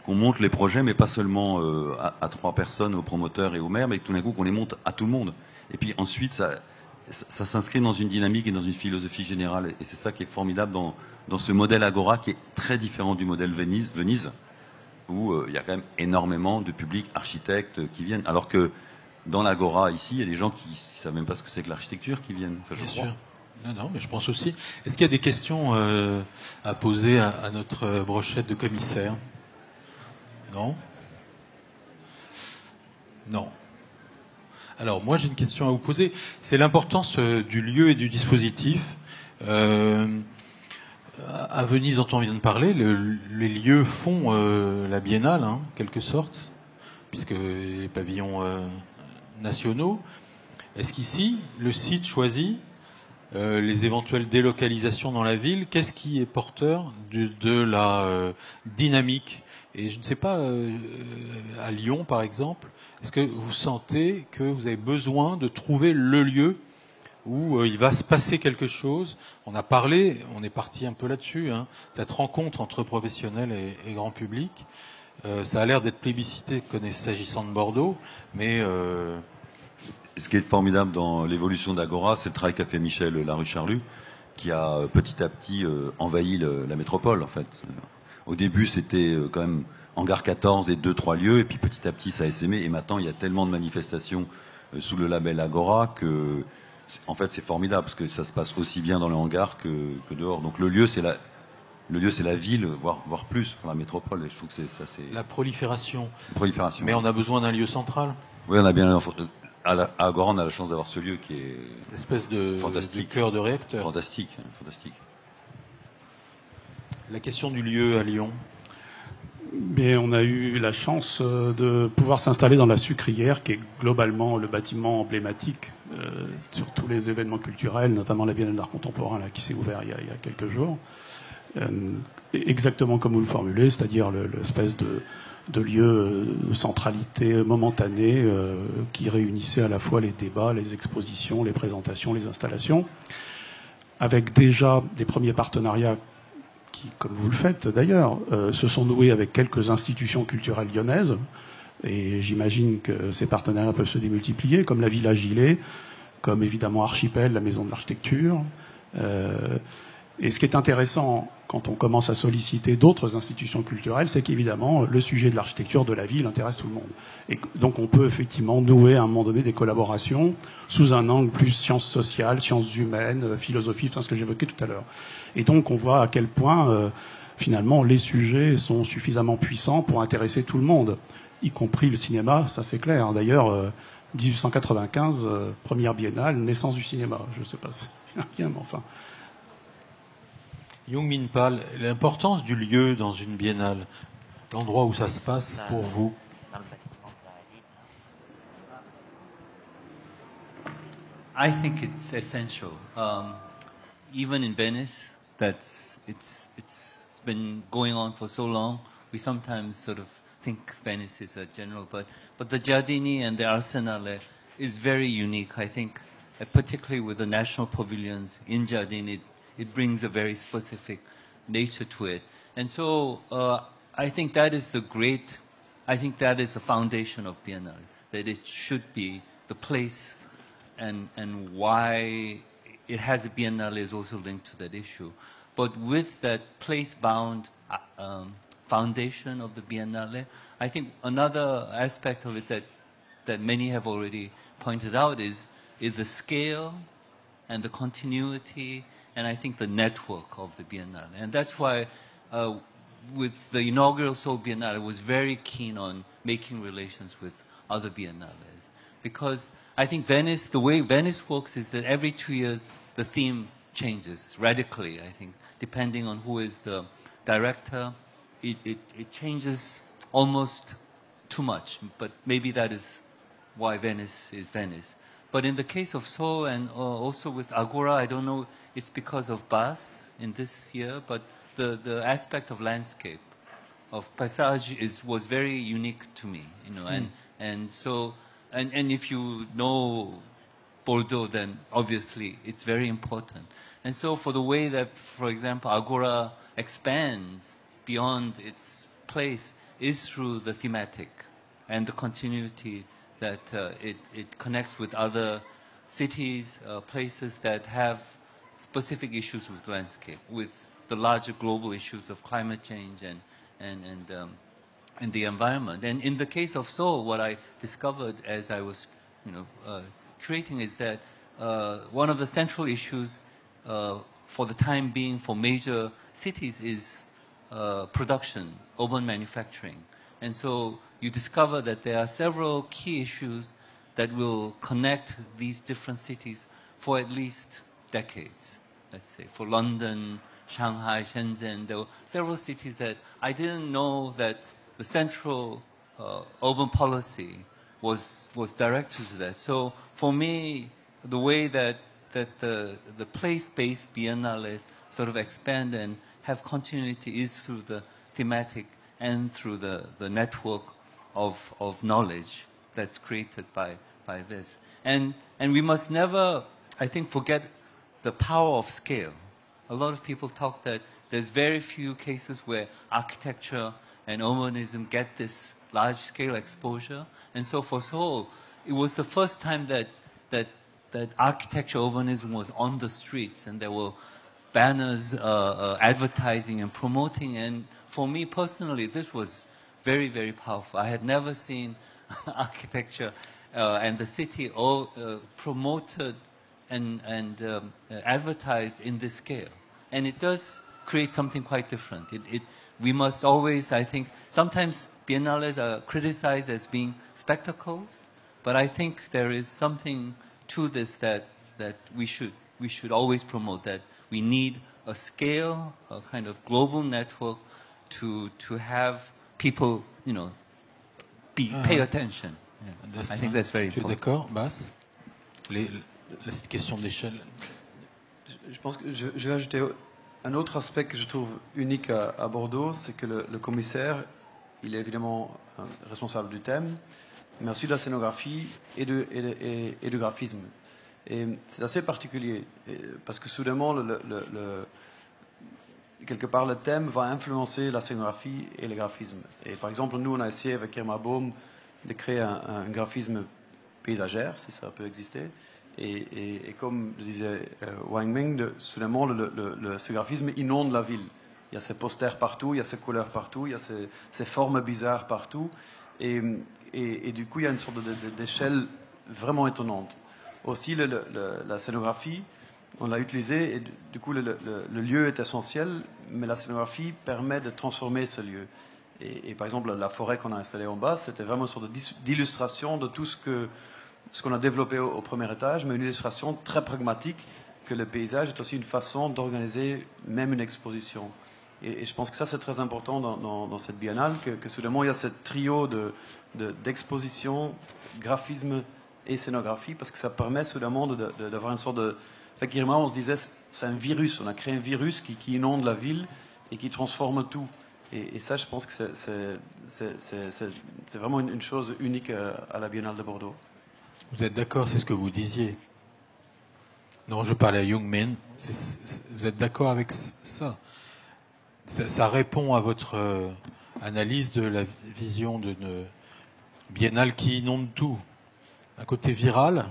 qu'on monte les projets, mais pas seulement à 3 personnes, aux promoteurs et aux maires, mais tout d'un coup qu'on les monte à tout le monde. Et puis ensuite, ça s'inscrit dans une dynamique et dans une philosophie générale. Et c'est ça qui est formidable dans ce modèle agora, qui est très différent du modèle Venise, où il y a quand même énormément de publics architectes qui viennent, alors que dans l'agora ici, il y a des gens qui ne savent même pas ce que c'est que l'architecture qui viennent. Enfin, Bien sûr. Non, mais je pense aussi. Est-ce qu'il y a des questions à poser à notre brochette de commissaire? Non? Non. Alors, moi, j'ai une question à vous poser. C'est l'importance du lieu et du dispositif. À Venise, dont on vient de parler, les lieux font la biennale, en quelque sorte, puisque les pavillons nationaux. Est-ce qu'ici, le site choisi, les éventuelles délocalisations dans la ville, qu'est-ce qui est porteur de la dynamique? Et je ne sais pas, à Lyon par exemple, est-ce que vous sentez que vous avez besoin de trouver le lieu où il va se passer quelque chose? On a parlé, on est parti un peu là-dessus, cette rencontre entre professionnels et grand public. Ça a l'air d'être plébiscité s'agissant de Bordeaux, mais... Ce qui est formidable dans l'évolution d'Agora, c'est le travail qu'a fait Michel Larue-Charlu, qui a petit à petit envahi la métropole, en fait. Au début, c'était quand même Hangar 14 et 2-3 lieux, et puis petit à petit, ça a essaimé, et maintenant, il y a tellement de manifestations sous le label Agora que, en fait, c'est formidable, parce que ça se passe aussi bien dans le hangar que dehors. Donc le lieu, c'est la ville, voire plus, la métropole, et je trouve que ça, c'est... La prolifération. Mais on a besoin d'un lieu central. Oui, on a bien... À Agora, on a la chance d'avoir ce lieu qui est une espèce de fantastique, de cœur de réacteur. Fantastique. La question du lieu à Lyon. Mais on a eu la chance de pouvoir s'installer dans la Sucrière, qui est globalement le bâtiment emblématique sur tous les événements culturels, notamment la Biennale d'art contemporain là, qui s'est ouverte il y a quelques jours. Exactement comme vous le formulez, c'est-à-dire l'espèce de lieu de centralité momentanée qui réunissait à la fois les débats, les expositions, les présentations, les installations, avec déjà des premiers partenariats qui, comme vous le faites d'ailleurs, se sont noués avec quelques institutions culturelles lyonnaises, et j'imagine que ces partenariats peuvent se démultiplier, comme la Villa Gilet, comme évidemment Archipel, la maison de l'architecture. Et ce qui est intéressant quand on commence à solliciter d'autres institutions culturelles, c'est qu'évidemment, le sujet de l'architecture de la ville intéresse tout le monde. Et donc on peut effectivement nouer à un moment donné des collaborations sous un angle plus sciences sociales, sciences humaines, philosophie, ce que j'évoquais tout à l'heure. Et donc on voit à quel point, finalement, les sujets sont suffisamment puissants pour intéresser tout le monde, y compris le cinéma, ça c'est clair. D'ailleurs, 1895, première biennale, naissance du cinéma. Je ne sais pas si c'est bien, mais enfin... Young Min Pal, l'importance du lieu dans une biennale, l'endroit où ça se passe pour vous. Dans le bâtiment de Zaradine. I think it's essential. Even in Venice, it's been going on for so long. We sometimes sort of think Venice is a general, but the Giardini and the Arsenale is very unique. I think, particularly with the national pavilions in Giardini, it brings a very specific nature to it. And so I think that is the foundation of Biennale, that it should be the place, and why it has a Biennale is also linked to that issue. But with that place-bound foundation of the Biennale, I think another aspect of it that many have already pointed out is the scale and the continuity, and I think the network of the Biennale. And that's why with the inaugural Seoul Biennale, I was very keen on making relations with other biennales. Because I think Venice, the way Venice works is that every 2 years the theme changes radically, I think, depending on who is the director. It changes almost too much, but maybe that is why Venice is Venice. But in the case of Seoul and also with Agora, I don't know, it's because of Bas in this year, but the aspect of landscape, of paysage was very unique to me, you know, and so, and if you know Bordeaux, then obviously it's very important. And so for the way that, for example, Agora expands beyond its place is through the thematic and the continuity that it connects with other cities, places that have specific issues with landscape, with the larger global issues of climate change and the environment. And in the case of Seoul, what I discovered as I was, creating is that one of the central issues for the time being for major cities is production, urban manufacturing. And so you discover that there are several key issues that will connect these different cities for at least decades. Let's say for London, Shanghai, Shenzhen, there were several cities that I didn't know that the central urban policy was directed to that. So for me, the way that the place-based biennales sort of expand and have continuity is through the thematic and through the network of knowledge that's created by this. And we must never, I think, forget the power of scale. A lot of people talk that there's very few cases where architecture and urbanism get this large-scale exposure. And so for Seoul, it was the first time that architecture urbanism was on the streets, and there were banners advertising and promoting. And for me personally, this was very, very powerful. I had never seen architecture and the city all promoted and advertised in this scale. And it does create something quite different. We must always, I think, sometimes biennales are criticized as being spectacles, but I think there is something to this that we should always promote, that we need a scale, a kind of global network to have people, pay attention. Yeah. I think that's very important. Tu es d'accord, Bas? La question d'échelle. Je pense que je vais ajouter un autre aspect que je trouve unique à Bordeaux, c'est que le commissaire, il est évidemment responsable du thème, mais aussi de la scénographie et du graphisme. Et c'est assez particulier, parce que soudainement, quelque part, le thème va influencer la scénographie et le graphisme. Et par exemple, nous, on a essayé avec Irma Baum de créer un graphisme paysagère, si ça peut exister. Et comme le disait Wang Ming, soudainement, ce graphisme inonde la ville. Il y a ces posters partout, il y a ces couleurs partout, il y a ces formes bizarres partout. Et du coup, il y a une sorte d'échelle vraiment étonnante. Aussi, la scénographie, on l'a utilisée, et du coup, le lieu est essentiel, mais la scénographie permet de transformer ce lieu. Et par exemple, la forêt qu'on a installée en bas, c'était vraiment une sorte d'illustration de tout ce qu'on a développé au premier étage, mais une illustration très pragmatique que le paysage est aussi une façon d'organiser même une exposition. Et je pense que ça, c'est très important dans cette biennale, que soudainement, il y a ce trio d'exposition, graphisme et scénographie, parce que ça permet soudainement d'avoir une sorte de... Effectivement, on se disait, c'est un virus, on a créé un virus qui inonde la ville et qui transforme tout. Et ça, je pense que c'est vraiment une chose unique à la Biennale de Bordeaux. Vous êtes d'accord, c'est ce que vous disiez? Non, je parlais à Young Min. Vous êtes d'accord avec ça? Ça répond à votre analyse de la vision d'une biennale qui inonde tout. Un côté viral.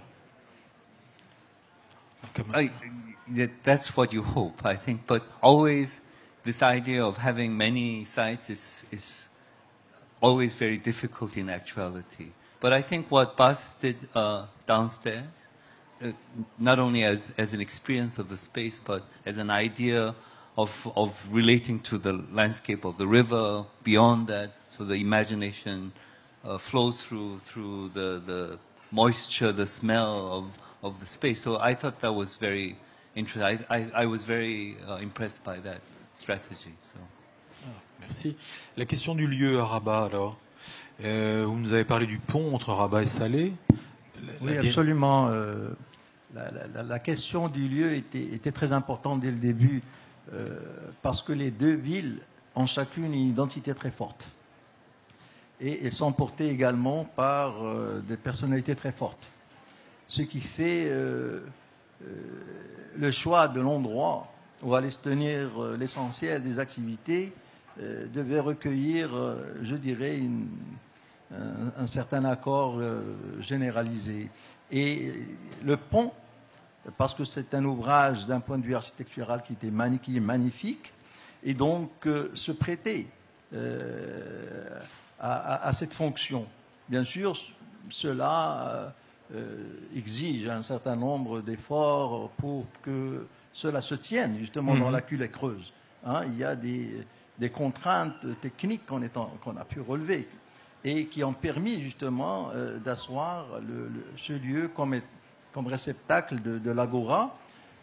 That's what you hope, I think. But always, this idea of having many sites is always very difficult in actuality. But I think what Bas did downstairs, not only as an experience of the space, but as an idea of relating to the landscape of the river, beyond that, so the imagination flows through the moisture, the smell of the space. So I thought that was very interesting. I was very impressed by that strategy. So. Merci. La question du lieu à Rabat, alors. Vous nous avez parlé du pont entre Rabat et Salé. Oui, absolument. La question du lieu était très importante dès le début, parce que les deux villes ont chacune une identité très forte. Et elles sont portées également par des personnalités très fortes. Ce qui fait le choix de l'endroit où allait se tenir l'essentiel des activités devait recueillir, je dirais, un certain accord généralisé. Et le pont, parce que c'est un ouvrage d'un point de vue architectural qui est magnifique, et donc se prêter à cette fonction. Bien sûr, cela exige un certain nombre d'efforts pour que cela se tienne justement dans la culotte creuse. Il y a des contraintes techniques qu'on a pu relever et qui ont permis justement d'asseoir ce lieu comme réceptacle de l'Agora.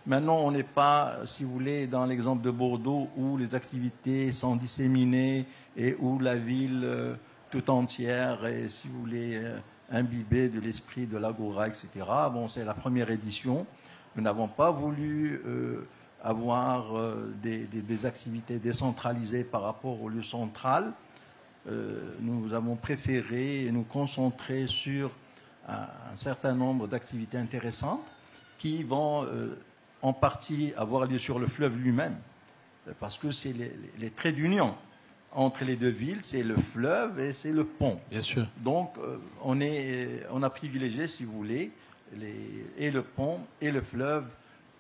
Maintenant, on n'est pas, si vous voulez, dans l'exemple de Bordeaux où les activités sont disséminées et où la ville tout entière est, si vous voulez, imbibée de l'esprit de l'Agora, etc. Bon, c'est la première édition. Nous n'avons pas voulu avoir des activités décentralisées par rapport au lieu central. Nous avons préféré nous concentrer sur un certain nombre d'activités intéressantes qui vont en partie avoir lieu sur le fleuve lui-même, parce que c'est les traits d'union entre les deux villes, c'est le fleuve et c'est le pont. Bien sûr. Donc on a privilégié, si vous voulez, et le pont et le fleuve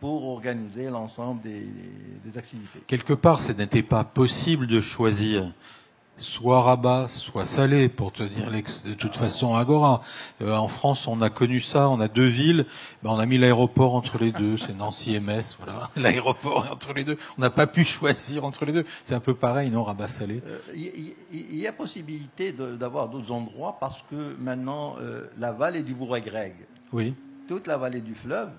pour organiser l'ensemble des activités. Quelque part, ce n'était pas possible de choisir soit Rabat, soit Salé, pour te dire de toute façon Agora. En France, on a connu ça, on a deux villes, on a mis l'aéroport entre les deux, c'est Nancy et Metz, voilà, l'aéroport entre les deux. On n'a pas pu choisir entre les deux. C'est un peu pareil, non, Rabat-Salé? Il y a possibilité d'avoir d'autres endroits, parce que maintenant, la vallée du Bourg-et-Greg, oui, toute la vallée du fleuve,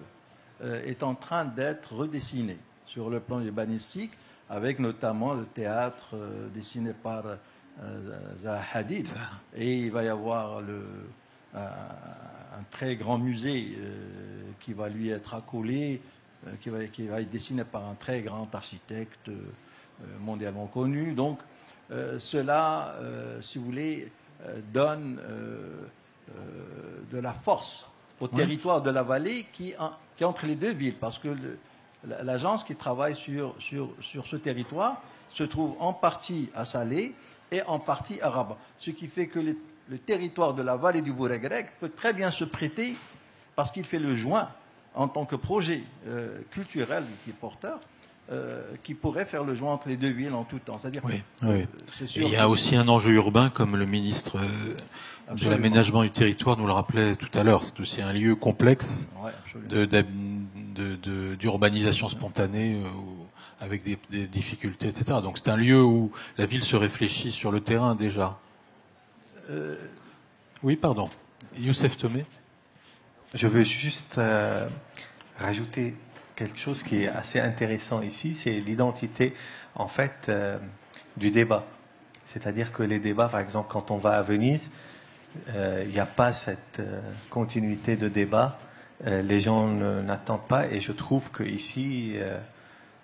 est en train d'être redessinée sur le plan urbanistique, avec notamment le théâtre dessiné par Zaha Hadid. Et il va y avoir un très grand musée qui va lui être accolé, qui va être dessiné par un très grand architecte mondialement connu. Donc cela, si vous voulez, donne de la force au territoire de la vallée qui est entre les deux villes, parce que l'agence qui travaille sur ce territoire se trouve en partie à Salé et en partie à Rabat. Ce qui fait que le territoire de la vallée du Bourg-et-Greg peut très bien se prêter, parce qu'il fait le joint en tant que projet culturel qui est porteur, qui pourrait faire le joint entre les deux villes en tout temps. C'est-à-dire c'est sûr. Et il y a aussi un enjeu urbain, comme le ministre de l'aménagement du territoire nous le rappelait tout à l'heure. C'est aussi un lieu complexe d'urbanisation spontanée avec des difficultés, etc. Donc c'est un lieu où la ville se réfléchit sur le terrain déjà. Oui, pardon. Youssef Tomé. Je veux juste rajouter quelque chose qui est assez intéressant ici, c'est l'identité, en fait, du débat. C'est-à-dire que les débats, par exemple, quand on va à Venise, il n'y a pas cette continuité de débat. Les gens n'attendent pas, et je trouve qu'ici,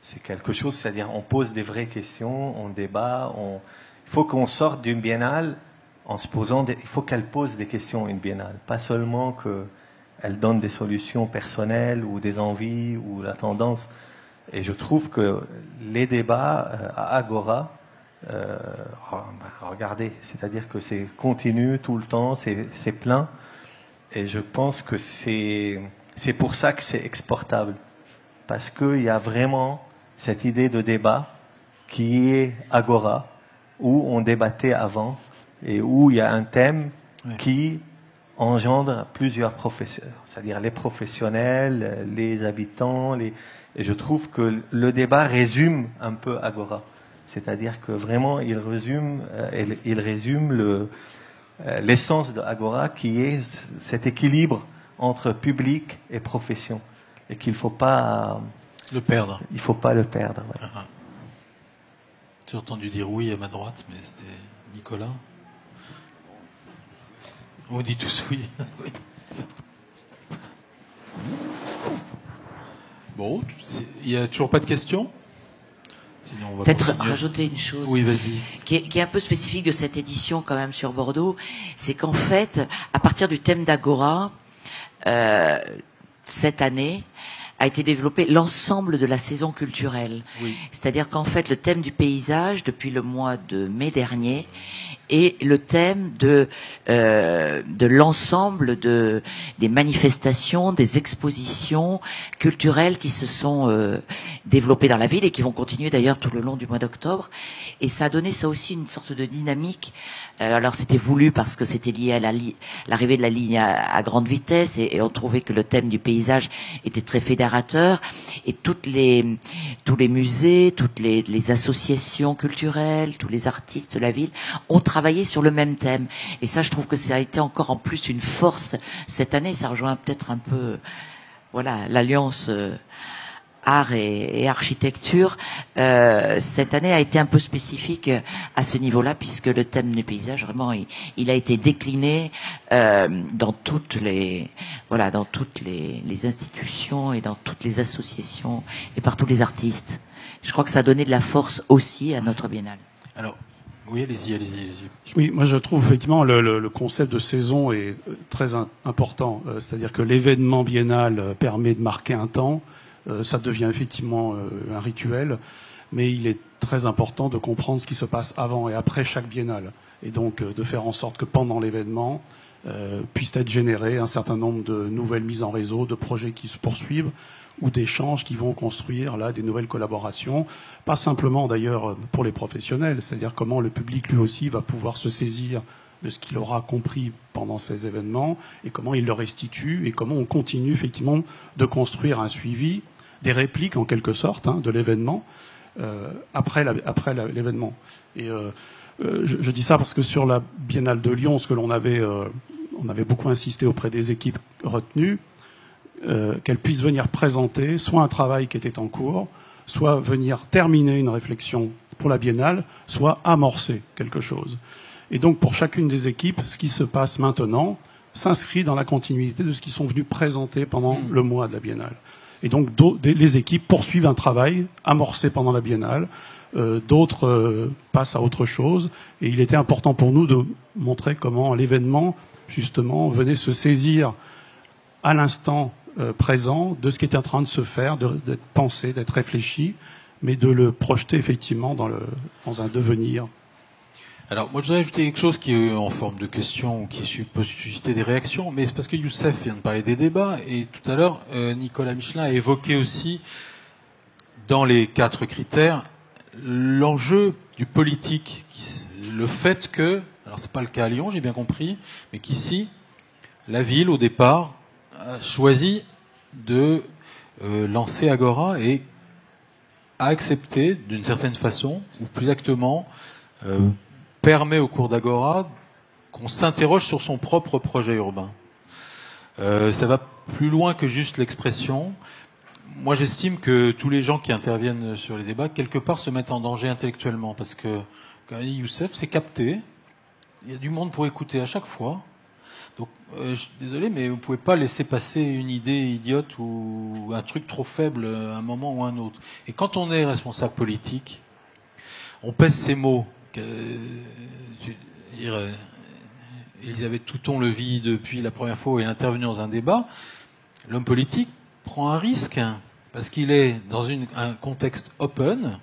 c'est quelque chose, c'est-à-dire on pose des vraies questions, on débat, il faut qu'on sorte d'une biennale en se posant, il faut qu'elle pose des questions, une biennale, pas seulement qu'elle donne des solutions personnelles ou des envies ou la tendance. Et je trouve que les débats à Agora, regardez, c'est-à-dire que c'est continu tout le temps, c'est plein, et je pense que c'est pour ça que c'est exportable, parce qu'il y a vraiment cette idée de débat qui est Agora, où on débattait avant, et où il y a un thème qui engendre plusieurs professeurs, c'est-à-dire les professionnels, les habitants, et je trouve que le débat résume un peu Agora. C'est-à-dire que vraiment, il résume l'essence de Agora, qui est cet équilibre entre public et profession, et qu'il ne faut pas le perdre. Il faut pas le perdre. Ouais. J'ai entendu dire oui à ma droite, mais c'était Nicolas. On dit tous oui. Oui. Bon, il n'y a toujours pas de questions ? Peut-être rajouter une chose qui est un peu spécifique de cette édition quand même sur Bordeaux, c'est qu'en fait, à partir du thème d'Agora, cette année, a été développé l'ensemble de la saison culturelle. Oui. C'est-à-dire qu'en fait, le thème du paysage, depuis le mois de mai dernier, est le thème de l'ensemble des manifestations, des expositions culturelles qui se sont développées dans la ville et qui vont continuer d'ailleurs tout le long du mois d'octobre. Et ça a donné ça aussi une sorte de dynamique. Alors c'était voulu parce que c'était lié à l'arrivée de la ligne à grande vitesse, et on trouvait que le thème du paysage était très fédérateur, et tous les musées, toutes les associations culturelles, tous les artistes de la ville ont travaillé sur le même thème. Et ça, je trouve que ça a été encore en plus une force cette année. Ça rejoint peut-être un peu l'alliance art et architecture. Cette année a été un peu spécifique à ce niveau-là, puisque le thème du paysage, vraiment, il a été décliné dans toutes les institutions et dans toutes les associations et par tous les artistes. Je crois que ça a donné de la force aussi à notre biennale. Alors, oui, allez-y. Oui, moi je trouve effectivement le concept de saison est très important. C'est-à-dire que l'événement biennal permet de marquer un temps. Ça devient effectivement un rituel, mais il est très important de comprendre ce qui se passe avant et après chaque biennale, et donc de faire en sorte que pendant l'événement puissent être générés un certain nombre de nouvelles mises en réseau, de projets qui se poursuivent, ou d'échanges qui vont construire là des nouvelles collaborations, pas simplement d'ailleurs pour les professionnels, c'est-à-dire comment le public lui aussi va pouvoir se saisir de ce qu'il aura compris pendant ces événements, et comment il le restitue, et comment on continue effectivement de construire un suivi, des répliques en quelque sorte de l'événement après l'événement. Et je dis ça parce que sur la Biennale de Lyon, ce que on avait beaucoup insisté auprès des équipes retenues, qu'elles puissent venir présenter soit un travail qui était en cours, soit venir terminer une réflexion pour la Biennale, soit amorcer quelque chose. Et donc pour chacune des équipes, ce qui se passe maintenant s'inscrit dans la continuité de ce qu'ils sont venus présenter pendant le mois de la Biennale. Et donc les équipes poursuivent un travail amorcé pendant la Biennale, d'autres passent à autre chose, et il était important pour nous de montrer comment l'événement justement venait se saisir à l'instant présent de ce qui était en train de se faire, d'être pensé, d'être réfléchi, mais de le projeter effectivement dans un devenir. Alors, moi, je voudrais ajouter quelque chose qui est en forme de question ou qui peut susciter des réactions, mais c'est parce que Youssef vient de parler des débats, et tout à l'heure, Nicolas Michelin a évoqué aussi, dans les 4 critères, l'enjeu du politique, le fait que, alors c'est pas le cas à Lyon, j'ai bien compris, mais qu'ici, la ville, au départ, a choisi de lancer Agora et a accepté, d'une certaine façon, ou plus exactement, permet au cours d'Agora qu'on s'interroge sur son propre projet urbain. Ça va plus loin que juste l'expression. moi j'estime que tous les gens qui interviennent sur les débats, quelque part, se mettent en danger intellectuellement, parce que, comme dit Youssef, c'est capté, il y a du monde pour écouter à chaque fois. Donc, je suis désolé, mais vous pouvez pas laisser passer une idée idiote ou un truc trop faible à un moment ou à un autre. Et quand on est responsable politique, on pèse ses mots. Elisabeth Touton le vit depuis la première fois où elle est intervenue dans un débat. L'homme politique prend un risque, parce qu'il est dans un contexte open.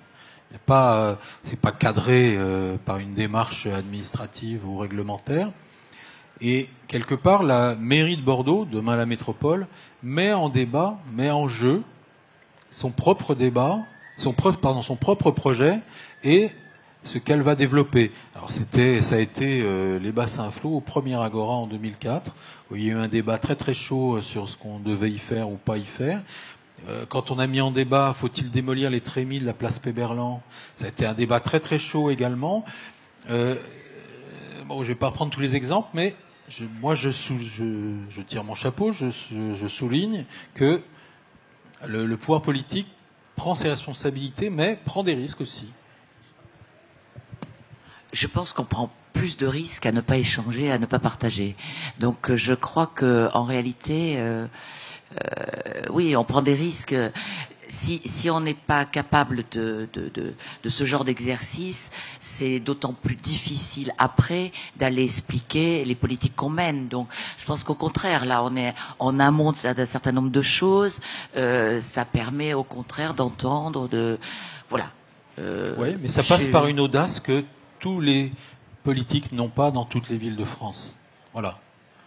C'est pas cadré par une démarche administrative ou réglementaire. Et quelque part, la mairie de Bordeaux, demain la métropole, met en débat, met en jeu son propre débat, son propre projet et ce qu'elle va développer. Alors ça a été les bassins flots au premier Agora en 2004, où il y a eu un débat très très chaud sur ce qu'on devait y faire ou pas y faire. Quand on a mis en débat, faut-il démolir les trémies de la place Péberlan, ça a été un débat très très chaud également. Bon, je vais pas reprendre tous les exemples, mais je tire mon chapeau, je souligne que le pouvoir politique prend ses responsabilités, mais prend des risques aussi. Je pense qu'on prend plus de risques à ne pas échanger, à ne pas partager. Donc je crois que en réalité, oui, on prend des risques. Si on n'est pas capable de ce genre d'exercice, c'est d'autant plus difficile après d'aller expliquer les politiques qu'on mène. Donc, je pense qu'au contraire, là, on est en amont d'un certain nombre de choses. Ça permet au contraire d'entendre, voilà. Oui, mais ça passe par une audace que tous les politiques n'ont pas dans toutes les villes de France. Voilà.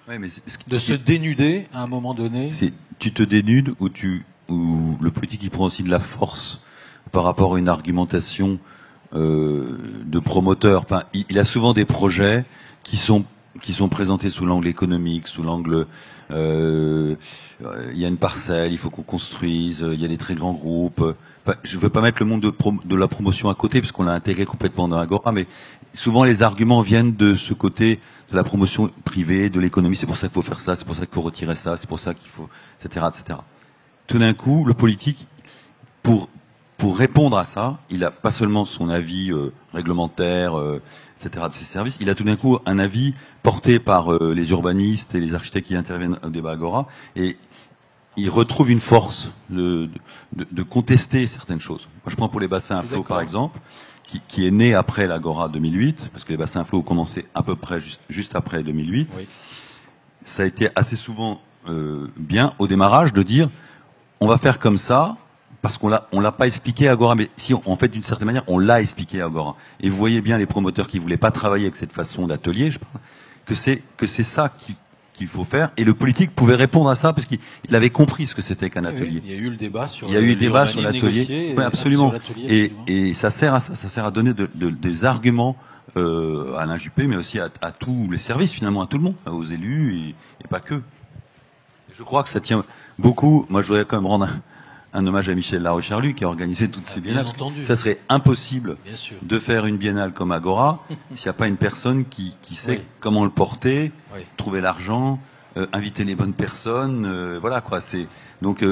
Ouais, mais de se dénuder à un moment donné. Tu te dénudes ou le politique il prend aussi de la force par rapport à une argumentation de promoteur. Enfin, il a souvent des projets qui sont présentés sous l'angle économique, sous l'angle il y a une parcelle, il faut qu'on construise, il y a des très grands groupes. Enfin, je ne veux pas mettre le monde de la promotion à côté puisqu'on l'a intégré complètement dans Agora, mais souvent les arguments viennent de ce côté de la promotion privée, de l'économie. C'est pour ça qu'il faut faire ça, c'est pour ça qu'il faut retirer ça, c'est pour ça qu'il faut, etc., etc. Tout d'un coup, le politique, pour répondre à ça, il a pas seulement son avis réglementaire, etc. de ses services, il a tout d'un coup un avis porté par les urbanistes et les architectes qui interviennent au débat Agora, et il retrouve une force de contester certaines choses. Moi, je prends pour les bassins à flot, par exemple, qui est né après l'Agora 2008, parce que les bassins à flot ont commencé à peu près juste après 2008. Oui. Ça a été assez souvent bien au démarrage de dire on va faire comme ça parce qu'on l'a pas expliqué à Agora, mais si en fait d'une certaine manière on l'a expliqué à Agora. Et vous voyez bien les promoteurs qui voulaient pas travailler avec cette façon d'atelier, je pense que c'est ça qu'il faut faire. Et le politique pouvait répondre à ça parce qu'il avait compris ce que c'était qu'un atelier. Oui, il y a eu le débat sur l'atelier. Oui, absolument. Et ça sert à ça, ça sert à donner des arguments à Alain Juppé, mais aussi à tous les services finalement, à tout le monde, aux élus et pas que. Je crois que ça tient beaucoup. Moi, je voudrais quand même rendre un hommage à Michel Laroche-Charlu qui a organisé toutes ces biennales. Ça serait impossible de faire une biennale comme Agora s'il n'y a pas une personne qui sait comment le porter, trouver l'argent, inviter les bonnes personnes. Voilà quoi. Donc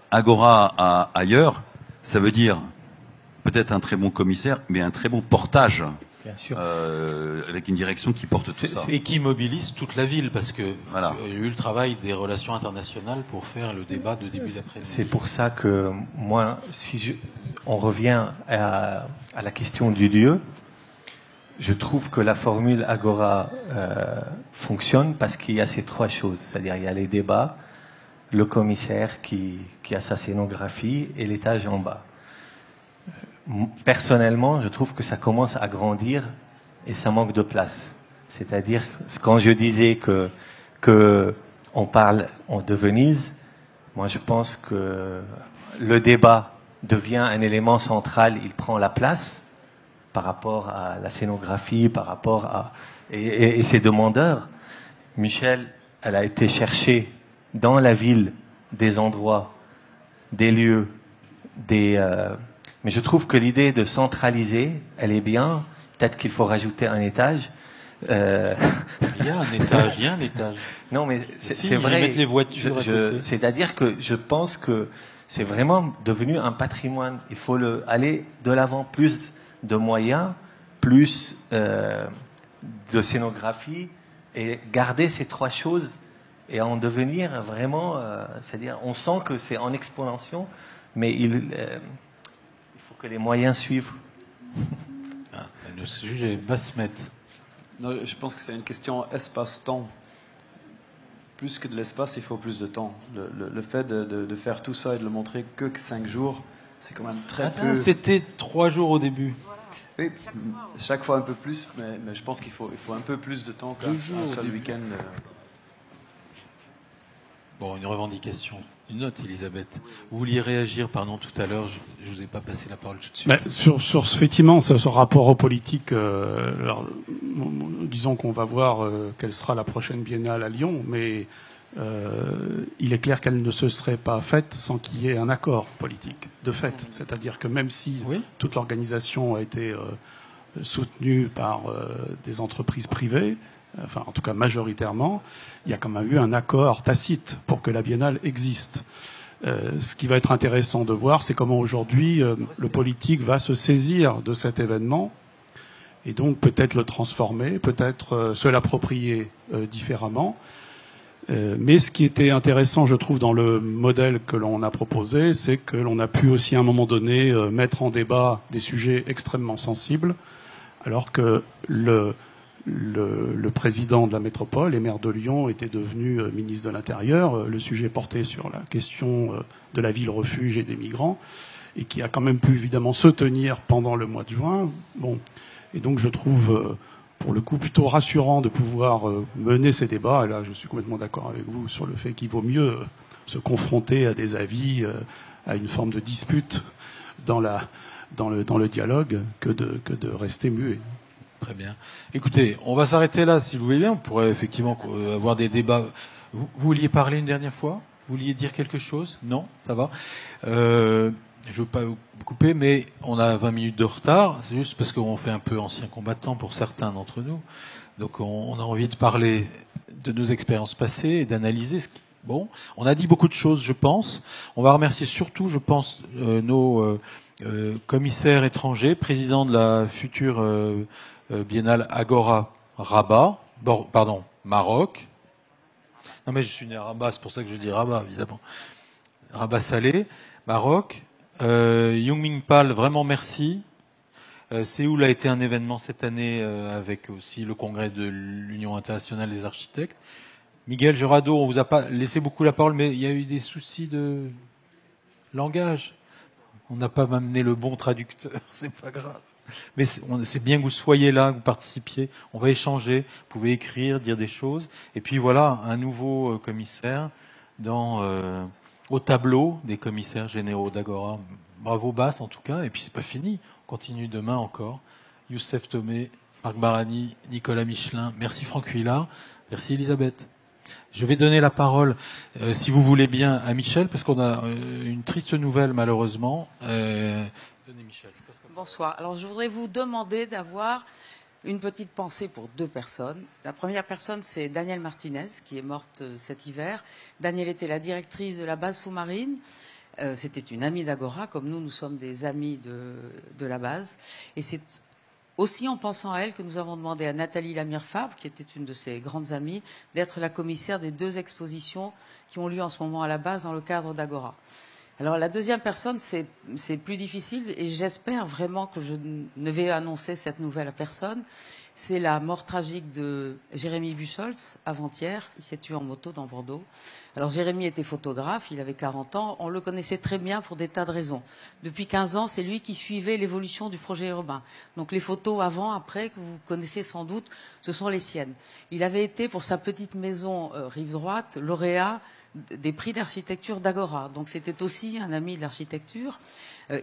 Agora ailleurs, ça veut dire peut-être un très bon commissaire, mais un très bon portage. Bien sûr. Avec une direction qui porte tout ça. Et qui mobilise toute la ville, parce que voilà. Il y a eu le travail des relations internationales pour faire le débat de début d'après-midi. C'est pour ça que moi, on revient à la question du lieu, je trouve que la formule Agora fonctionne parce qu'il y a ces trois choses. C'est-à-dire il y a les débats, le commissaire qui a sa scénographie et l'étage en bas. Personnellement, je trouve que ça commence à grandir et ça manque de place. C'est-à-dire, quand je disais que on parle de Venise, moi je pense que le débat devient un élément central, il prend la place par rapport à la scénographie, par rapport à et ses demandeurs. Michel, elle a été chercher dans la ville des endroits, des lieux, mais je trouve que l'idée de centraliser, elle est bien. Peut-être qu'il faut rajouter un étage. Il y a un étage. Non, mais c'est vrai. Mettre les voitures c'est-à-dire que je pense que c'est vraiment devenu un patrimoine. Il faut aller de l'avant, plus de moyens, plus de scénographie, et garder ces trois choses et en devenir vraiment, c'est-à-dire on sent que c'est en exponentiation, mais il faut que les moyens suivent. Le sujet va se mettre. Non, je pense que c'est une question espace-temps. Plus que de l'espace, il faut plus de temps. Le fait de faire tout ça et de le montrer que 5 jours, c'est quand même très peu. C'était 3 jours au début. Oui, chaque fois un peu plus, mais je pense qu'il faut un peu plus de temps qu'un seul week-end. Bon, une revendication. Une note, Elisabeth. Vous vouliez réagir, pardon, tout à l'heure, je vous ai pas passé la parole tout de suite. Sur effectivement ce rapport aux politiques, disons qu'on va voir quelle sera la prochaine biennale à Lyon, mais il est clair qu'elle ne se serait pas faite sans qu'il y ait un accord politique, de fait. C'est-à-dire que même si toute l'organisation a été soutenue par des entreprises privées, enfin en tout cas majoritairement, il y a quand même eu un accord tacite pour que la biennale existe. Ce qui va être intéressant de voir, c'est comment aujourd'hui le politique va se saisir de cet événement et donc peut-être le transformer, peut-être se l'approprier différemment. Mais ce qui était intéressant, je trouve, dans le modèle que l'on a proposé, c'est que l'on a pu aussi à un moment donné mettre en débat des sujets extrêmement sensibles, alors que le président de la métropole et maire de Lyon était devenu ministre de l'Intérieur. Le sujet portait sur la question de la ville refuge et des migrants, et qui a quand même pu évidemment se tenir pendant le mois de juin. Bon, et donc je trouve pour le coup plutôt rassurant de pouvoir mener ces débats. Et là, je suis complètement d'accord avec vous sur le fait qu'il vaut mieux se confronter à des avis, à une forme de dispute dans le dialogue que de rester muet. Très bien. Écoutez, on va s'arrêter là, si vous voulez bien. On pourrait effectivement avoir des débats. Vous vouliez parler une dernière fois ? Vous vouliez dire quelque chose ? Non ? Ça va. Je ne veux pas vous couper, mais on a 20 minutes de retard. C'est juste parce qu'on fait un peu ancien combattant pour certains d'entre nous. Donc on a envie de parler de nos expériences passées et d'analyser ce qui... Bon, on a dit beaucoup de choses, je pense. On va remercier surtout, je pense, nos commissaires étrangers, présidents de la future biennale Agora Rabat, Maroc. Non mais je suis né à Rabat, c'est pour ça que je dis Rabat, évidemment. Rabat Salé, Maroc. Young-Ming Pal, vraiment merci. Séoul a été un événement cette année avec aussi le congrès de l'Union internationale des architectes. Miguel Jurado, on vous a pas laissé beaucoup la parole, mais il y a eu des soucis de langage. On n'a pas amené le bon traducteur, c'est pas grave. Mais c'est bien que vous soyez là, que vous participiez. On va échanger, vous pouvez écrire, dire des choses. Et puis voilà, un nouveau commissaire au tableau des commissaires généraux d'Agora. Bravo Bass en tout cas. Et puis c'est pas fini, on continue demain encore. Youssef Tomé, Marc Barani, Nicolas Michelin. Merci Franck Huillard. Merci Elisabeth. Je vais donner la parole, si vous voulez bien, à Michel, parce qu'on a une triste nouvelle malheureusement. Tenez Michel. Bonsoir. Alors je voudrais vous demander d'avoir une petite pensée pour 2 personnes. La première personne, c'est Danielle Martinez, qui est morte cet hiver. Danielle était la directrice de la base sous-marine. C'était une amie d'Agora, comme nous sommes des amis de la base. Et c'est aussi en pensant à elle que nous avons demandé à Nathalie Lamire-Fabre, qui était une de ses grandes amies, d'être la commissaire des 2 expositions qui ont lieu en ce moment à la base dans le cadre d'Agora. Alors la deuxième personne, c'est plus difficile et j'espère vraiment que je ne vais annoncer cette nouvelle à personne. C'est la mort tragique de Jérémy Buchholz, avant-hier. Il s'est tué en moto dans Bordeaux. Alors Jérémy était photographe, il avait 40 ans. On le connaissait très bien pour des tas de raisons. Depuis 15 ans, c'est lui qui suivait l'évolution du projet urbain. Donc les photos avant, après, que vous connaissez sans doute, ce sont les siennes. Il avait été, pour sa petite maison rive droite, lauréat des prix d'architecture d'Agora. Donc c'était aussi un ami de l'architecture.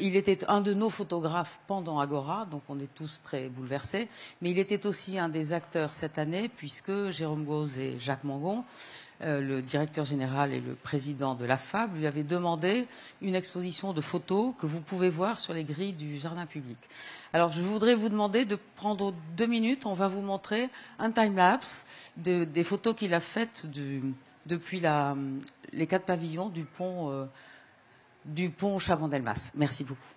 Il était un de nos photographes pendant Agora, donc on est tous très bouleversés. Mais il était aussi un des acteurs cette année, puisque Jérôme Gauze et Jacques Mangon, le directeur général et le président de la FAB, lui avaient demandé une exposition de photos que vous pouvez voir sur les grilles du jardin public. Alors je voudrais vous demander de prendre 2 minutes. On va vous montrer un time-lapse des photos qu'il a faites depuis les 4 pavillons du pont du pont Chabandelmas. Merci beaucoup.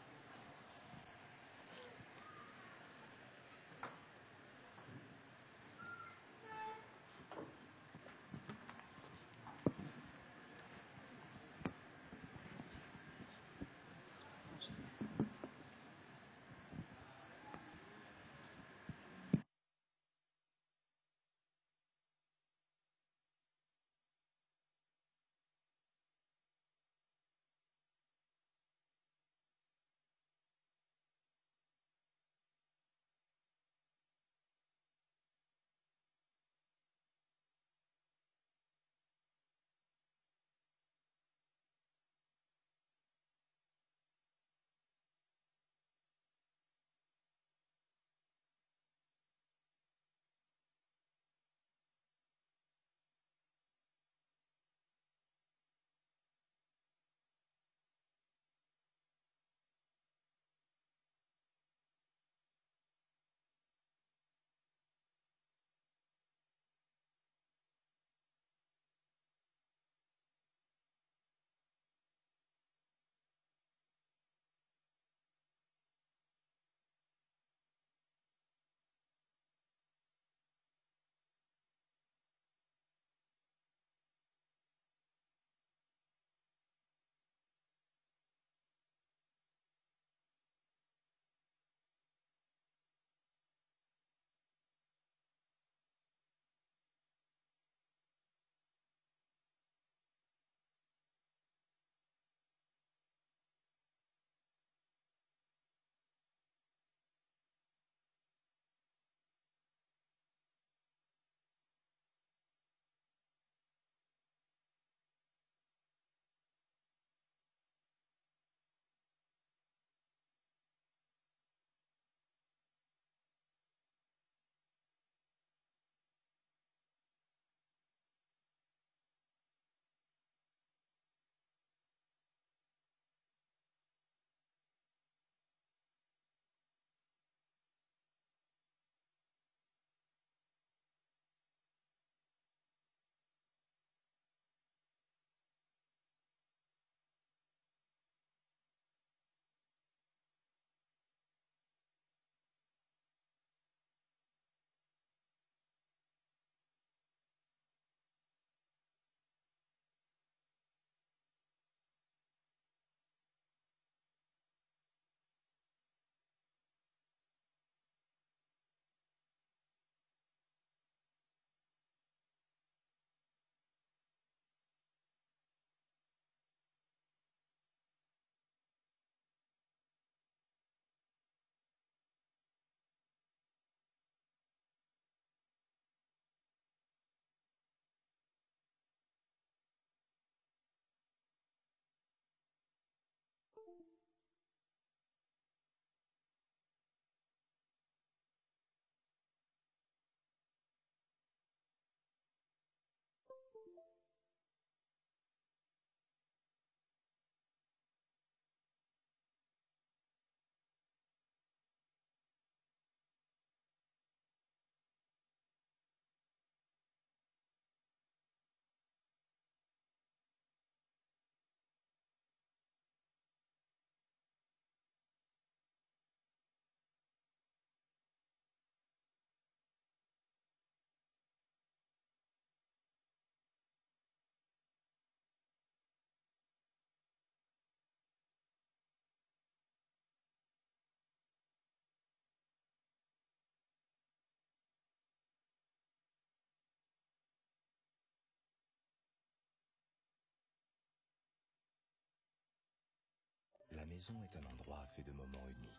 La maison est un endroit fait de moments uniques,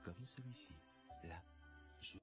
comme celui-ci. Là, je...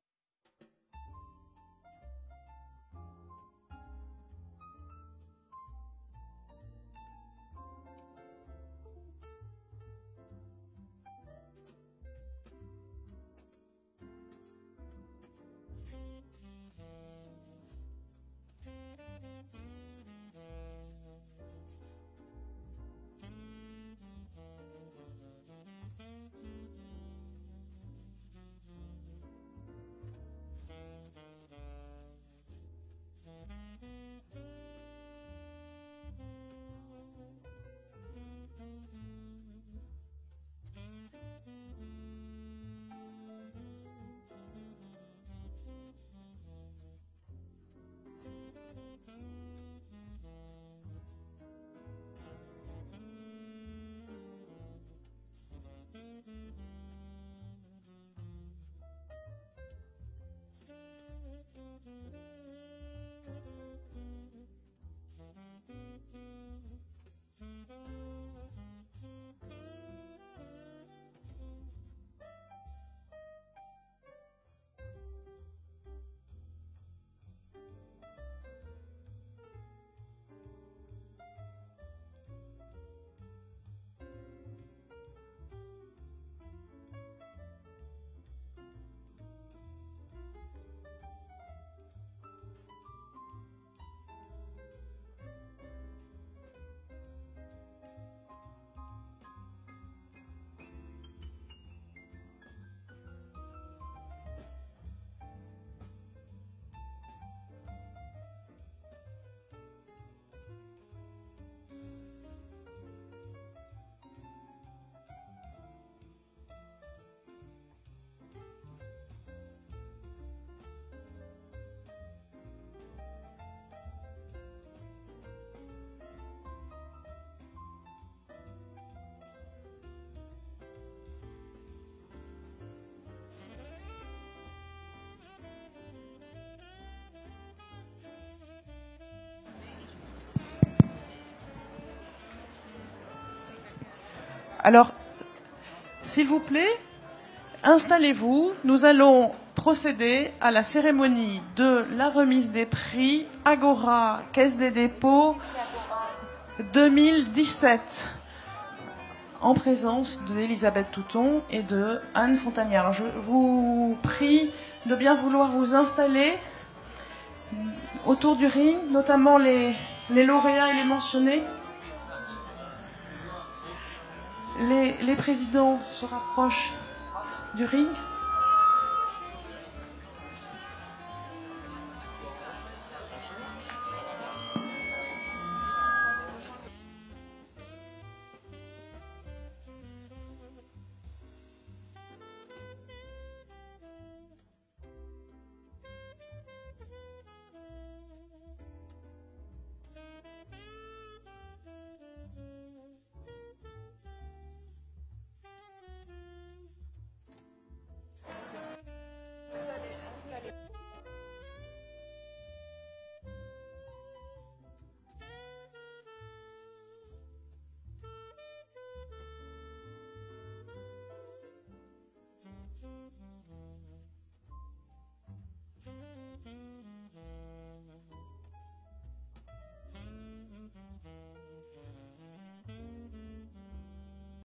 Alors, s'il vous plaît, installez-vous. Nous allons procéder à la cérémonie de la remise des prix Agora Caisse des dépôts 2017 en présence d'Elisabeth Touton et de Anne Fontagnard. Je vous prie de bien vouloir vous installer autour du ring, notamment les lauréats et les mentionnés. Les présidents se rapprochent du ring.